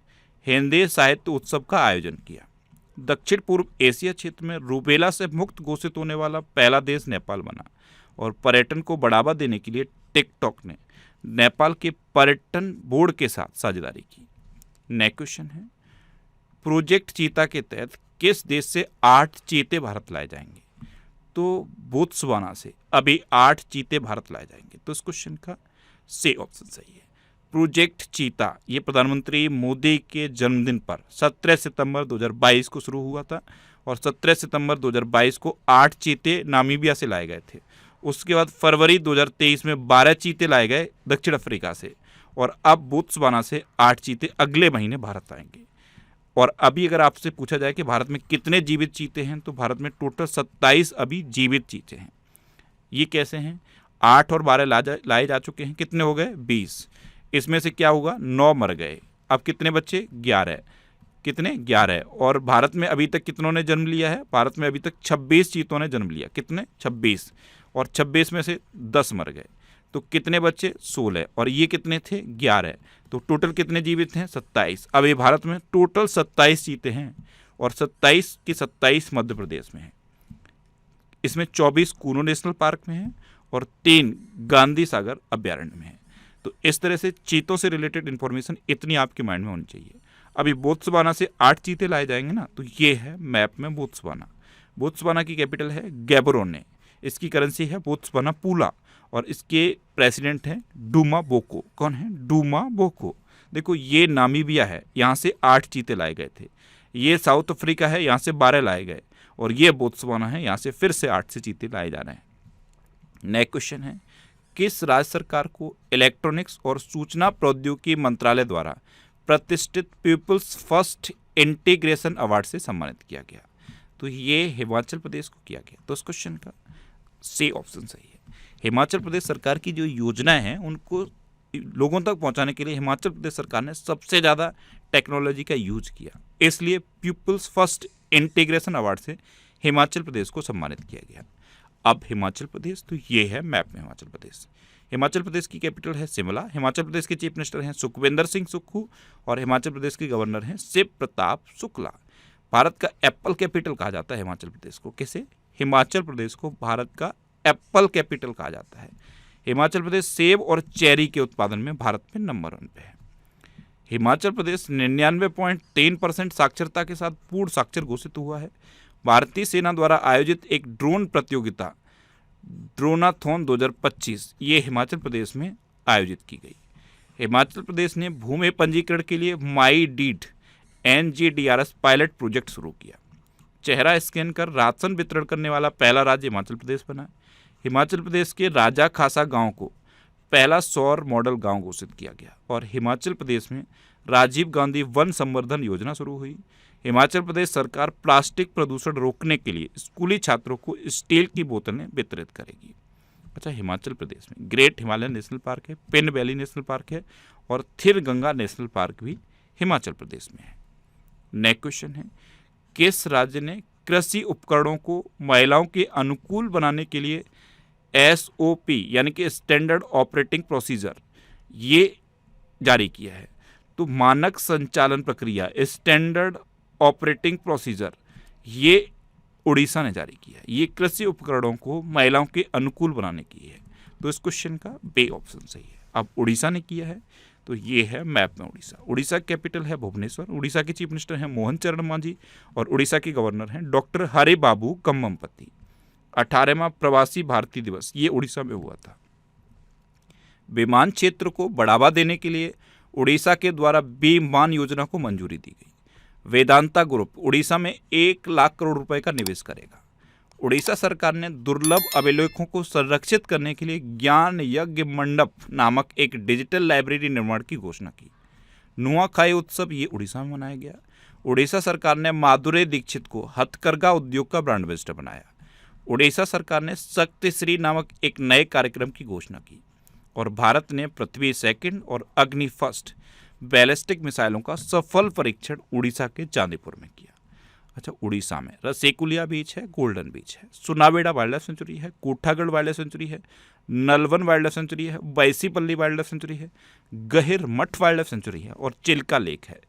हिंदी साहित्य उत्सव का आयोजन किया। दक्षिण पूर्व एशिया क्षेत्र में रूबेला से मुक्त घोषित होने वाला पहला देश नेपाल बना। और पर्यटन को बढ़ावा देने के लिए टिकटॉक ने नेपाल के पर्यटन बोर्ड के साथ साझेदारी की। नेक्स्ट क्वेश्चन है, प्रोजेक्ट चीता के तहत किस देश से 8 चीते भारत लाए जाएंगे? तो बोत्सवाना से अभी 8 चीते भारत लाए जाएंगे। तो इस क्वेश्चन का सी ऑप्शन सही है। प्रोजेक्ट चीता ये प्रधानमंत्री मोदी के जन्मदिन पर 17 सितंबर 2022 को शुरू हुआ था और 17 सितंबर 2022 को 8 चीते नामीबिया से लाए गए थे। उसके बाद फरवरी 2023 में 12 चीते लाए गए दक्षिण अफ्रीका से और अब बोत्सवाना से 8 चीते अगले महीने भारत आएंगे। और अभी अगर आपसे पूछा जाए कि भारत में कितने जीवित चीते हैं, तो भारत में टोटल 27 अभी जीवित चीते हैं। ये कैसे हैं? 8 और 12 लाए जा चुके हैं, कितने हो गए? 20। इसमें से क्या होगा? 9 मर गए, अब कितने बच्चे? 11। कितने? 11। और भारत में अभी तक कितनों ने जन्म लिया है? भारत में अभी तक 26 चीतों ने जन्म लिया। कितने? 26। और 26 में से 10 मर गए, तो कितने बच्चे? 16। और ये कितने थे? 11। तो टोटल कितने जीवित हैं? 27। अब ये भारत में टोटल 27 चीते हैं और 27 के 27 मध्य प्रदेश में हैं। इसमें 24 कूनो नेशनल पार्क में हैं और 3 गांधी सागर अभ्यारण्य में हैं। तो इस तरह से चीतों से रिलेटेड इन्फॉर्मेशन इतनी आपके माइंड में होनी चाहिए। अभी बोत्सवाना से 8 चीते लाए जाएंगे ना, तो ये है मैप में बोत्सवाना। बोत्सवाना की कैपिटल है गैबरोने, इसकी करेंसी है बोत्सवाना पूला और इसके प्रेसिडेंट हैं डूमा बोको। कौन है? डूमा बोको। देखो ये नामीबिया है, यहाँ से 8 चीते लाए गए थे। ये साउथ अफ्रीका है, यहाँ से 12 लाए गए और ये बोत्सवाना है, यहाँ से फिर से 8 से चीते लाए जा रहे हैं। नेक्स्ट क्वेश्चन है, किस राज्य सरकार को इलेक्ट्रॉनिक्स और सूचना प्रौद्योगिकी मंत्रालय द्वारा प्रतिष्ठित पीपल्स फर्स्ट इंटीग्रेशन अवार्ड से सम्मानित किया गया? तो ये हिमाचल प्रदेश को किया गया। तो इस क्वेश्चन का सी ऑप्शन सही है। हिमाचल प्रदेश सरकार की जो योजनाएं हैं उनको लोगों तक पहुंचाने के लिए हिमाचल प्रदेश सरकार ने सबसे ज़्यादा टेक्नोलॉजी का यूज किया, इसलिए पीपल्स फर्स्ट इंटीग्रेशन अवार्ड से हिमाचल प्रदेश को सम्मानित किया गया। अब हिमाचल प्रदेश, तो ये है मैप में हिमाचल प्रदेश। हिमाचल प्रदेश की कैपिटल है शिमला। हिमाचल प्रदेश के चीफ मिनिस्टर हैं सुखविंदर सिंह सुक्खू और हिमाचल प्रदेश के गवर्नर हैं शिव प्रताप शुक्ला। भारत का एप्पल कैपिटल कहा जाता है हिमाचल प्रदेश को। कैसे? हिमाचल प्रदेश को भारत का एप्पल कैपिटल कहा जाता है। हिमाचल प्रदेश सेब और चेरी के उत्पादन में भारत में नंबर 1 पे है। हिमाचल प्रदेश 99.3% साक्षरता के साथ पूर्ण साक्षर घोषित हुआ है। भारतीय सेना द्वारा आयोजित एक ड्रोन प्रतियोगिता ड्रोनाथॉन 2025 ये हिमाचल प्रदेश में आयोजित की गई। हिमाचल प्रदेश ने भूमि पंजीकरण के लिए माई डीड NGDRS पायलट प्रोजेक्ट शुरू किया। चेहरा स्कैन कर राशन वितरण करने वाला पहला राज्य हिमाचल प्रदेश बना। हिमाचल प्रदेश के राजा खासा गांव को पहला सौर मॉडल गांव घोषित किया गया और हिमाचल प्रदेश में राजीव गांधी वन संवर्धन योजना शुरू हुई। हिमाचल प्रदेश सरकार प्लास्टिक प्रदूषण रोकने के लिए स्कूली छात्रों को स्टील की बोतलें वितरित करेगी। अच्छा, हिमाचल प्रदेश में ग्रेट हिमालयन नेशनल पार्क है, पिन वैली नेशनल पार्क है और थिर गंगा नेशनल पार्क भी हिमाचल प्रदेश में है। नेक्स्ट क्वेश्चन है, किस राज्य ने कृषि उपकरणों को महिलाओं के अनुकूल बनाने के लिए SOP यानी कि स्टैंडर्ड ऑपरेटिंग प्रोसीजर ये जारी किया है? तो मानक संचालन प्रक्रिया स्टैंडर्ड ऑपरेटिंग प्रोसीजर ये उड़ीसा ने जारी किया है। ये कृषि उपकरणों को महिलाओं के अनुकूल बनाने की है। तो इस क्वेश्चन का बी ऑप्शन सही है। अब उड़ीसा ने किया है, तो ये है मैप में उड़ीसा। उड़ीसा की कैपिटल है भुवनेश्वर। उड़ीसा के चीफ मिनिस्टर हैं मोहन चरण मांझी और उड़ीसा के गवर्नर हैं डॉक्टर हरे बाबू कम्ममपति। 18वां प्रवासी भारतीय दिवस ये उड़ीसा में हुआ था। विमान क्षेत्र को बढ़ावा देने के लिए उड़ीसा के द्वारा विमान योजना को मंजूरी दी गई। वेदांता ग्रुप उड़ीसा में 1 लाख करोड़ रुपए का निवेश करेगा। उड़ीसा सरकार ने दुर्लभ अभिलेखों को संरक्षित करने के लिए ज्ञान यज्ञ मंडप नामक एक डिजिटल लाइब्रेरी निर्माण की घोषणा की। नुआखाई उत्सव ये उड़ीसा में मनाया गया। उड़ीसा सरकार ने माधुरी दीक्षित को हथकरघा उद्योग का ब्रांड एम्बेसडर बनाया। उड़ीसा सरकार ने शक्तिश्री नामक एक नए कार्यक्रम की घोषणा की। और भारत ने पृथ्वी सेकंड और अग्नि फर्स्ट बैलिस्टिक मिसाइलों का सफल परीक्षण उड़ीसा के चांदीपुर में किया। अच्छा, उड़ीसा में रसेकुलिया बीच है, गोल्डन बीच है, सुनावेड़ा वाइल्ड लाइफ सेंचुरी है, कोठागढ़ वाइल्ड लाइफ सेंचुरी है, नलवन वाइल्ड लाइफ सेंचुरी है, बैसीपल्ली वाइल्ड लाइफ सेंचुरी है, गहिर मठ वाइल्ड लाइफ सेंचुरी है और चिल्का लेक है।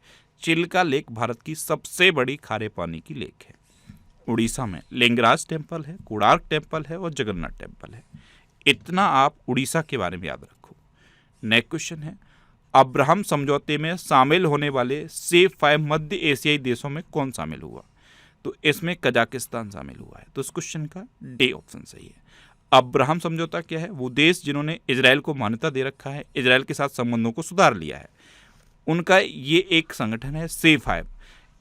चिल्का लेक भारत की सबसे बड़ी खारे पानी की लेक है। उड़ीसा में लिंगराज टेम्पल है, कोणार्क टेम्पल है और जगन्नाथ टेम्पल है। इतना आप उड़ीसा के बारे में याद रखो। नेक्स्ट क्वेश्चन है, अब्राहम समझौते में शामिल होने वाले C5 मध्य एशियाई देशों में कौन शामिल हुआ? तो इसमें कजाकिस्तान शामिल हुआ है। तो इस क्वेश्चन का डी ऑप्शन सही है। अब्राहम समझौता क्या है? वो देश जिन्होंने इजराइल को मान्यता दे रखा है, इजराइल के साथ संबंधों को सुधार लिया है, उनका ये एक संगठन है C5।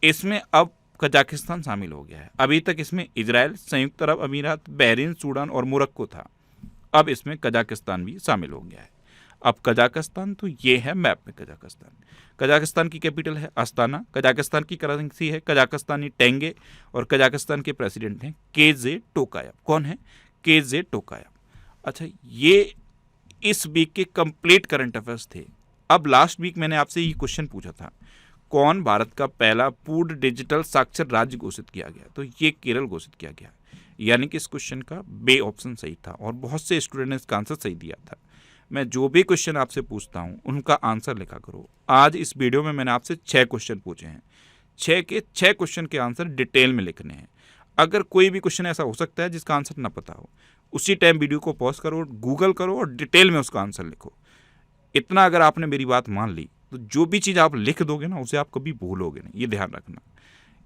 इसमें अब कजाकिस्तान शामिल हो गया है। अभी तक इसमें इजराइल, संयुक्त अरब अमीरात, बहरीन, सूडान और मोरक्को था। अब इसमें कजाकिस्तान भी शामिल हो गया है। अब कजाकिस्तान तो ये है मैप में कजाकिस्तान। कजाकिस्तान की कैपिटल है अस्ताना, कजाकिस्तान की करेंसी है कजाकिस्तानी टेंगे और कजाकिस्तान के प्रेसिडेंट हैं केजे टोकायव। कौन है? केजे टोकायव। अच्छा, ये इस वीक के कंप्लीट करंट अफेयर्स थे। अब लास्ट वीक मैंने आपसे ये क्वेश्चन पूछा था, कौन भारत का पहला पूर्ण डिजिटल साक्षर राज्य घोषित किया गया? तो ये केरल घोषित किया गया। यानी कि इस क्वेश्चन का बे ऑप्शन सही था और बहुत से स्टूडेंट ने इसका आंसर सही दिया था। मैं जो भी क्वेश्चन आपसे पूछता हूं उनका आंसर लिखा करो। आज इस वीडियो में मैंने आपसे 6 क्वेश्चन पूछे हैं। 6 के 6 क्वेश्चन के आंसर डिटेल में लिखने हैं। अगर कोई भी क्वेश्चन ऐसा हो सकता है जिसका आंसर ना पता हो, उसी टाइम वीडियो को पॉज करो, गूगल करो और डिटेल में उसका आंसर लिखो। इतना अगर आपने मेरी बात मान ली तो जो भी चीज़ आप लिख दोगे ना, उसे आप कभी भूलोगे नहीं, ये ध्यान रखना।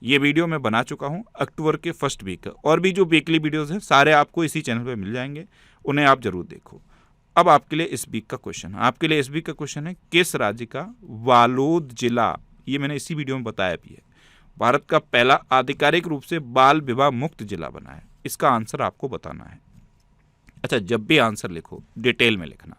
ये वीडियो मैं बना चुका हूँ अक्टूबर के फर्स्ट वीक का, और भी जो वीकली वीडियोज़ हैं सारे आपको इसी चैनल पर मिल जाएंगे, उन्हें आप जरूर देखो। अब आपके लिए इस वीक का क्वेश्चन है, आपके लिए इस वीक का क्वेश्चन है, किस राज्य का वालोद जिला, ये मैंने इसी वीडियो में बताया भी है, भारत का पहला आधिकारिक रूप से बाल विवाह मुक्त जिला बना है? इसका आंसर आपको बताना है। अच्छा, जब भी आंसर लिखो डिटेल में लिखना।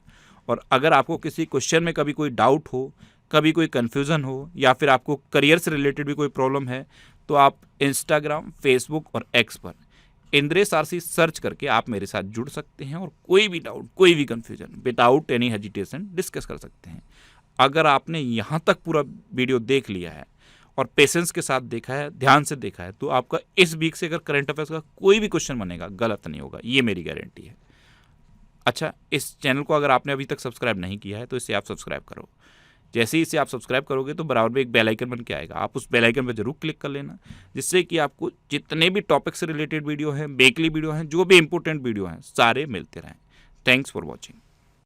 और अगर आपको किसी क्वेश्चन में कभी कोई डाउट हो, कभी कोई कन्फ्यूज़न हो, या फिर आपको करियर से रिलेटेड भी कोई प्रॉब्लम है, तो आप इंस्टाग्राम, फेसबुक और एक्स पर इंद्रेश आरसी सर्च करके आप मेरे साथ जुड़ सकते हैं और कोई भी डाउट, कोई भी confusion without any hesitation discuss कर सकते हैं। अगर आपने यहाँ तक पूरा वीडियो देख लिया है और पेशेंस के साथ देखा है, ध्यान से देखा है, तो आपका इस वीक से अगर करंट अफेयर्स का कोई भी क्वेश्चन बनेगा गलत नहीं होगा, ये मेरी गारंटी है। अच्छा, इस चैनल को अगर आपने अभी तक सब्सक्राइब नहीं किया है तो इसे आप सब्सक्राइब करो। जैसे ही इसे आप सब्सक्राइब करोगे तो बराबर में एक बेल आइकन बन के आएगा, आप उस बेल आइकन पर जरूर क्लिक कर लेना, जिससे कि आपको जितने भी टॉपिक से रिलेटेड वीडियो हैं, वीकली वीडियो हैं, जो भी इंपॉर्टेंट वीडियो हैं, सारे मिलते रहें। Thanks for watching.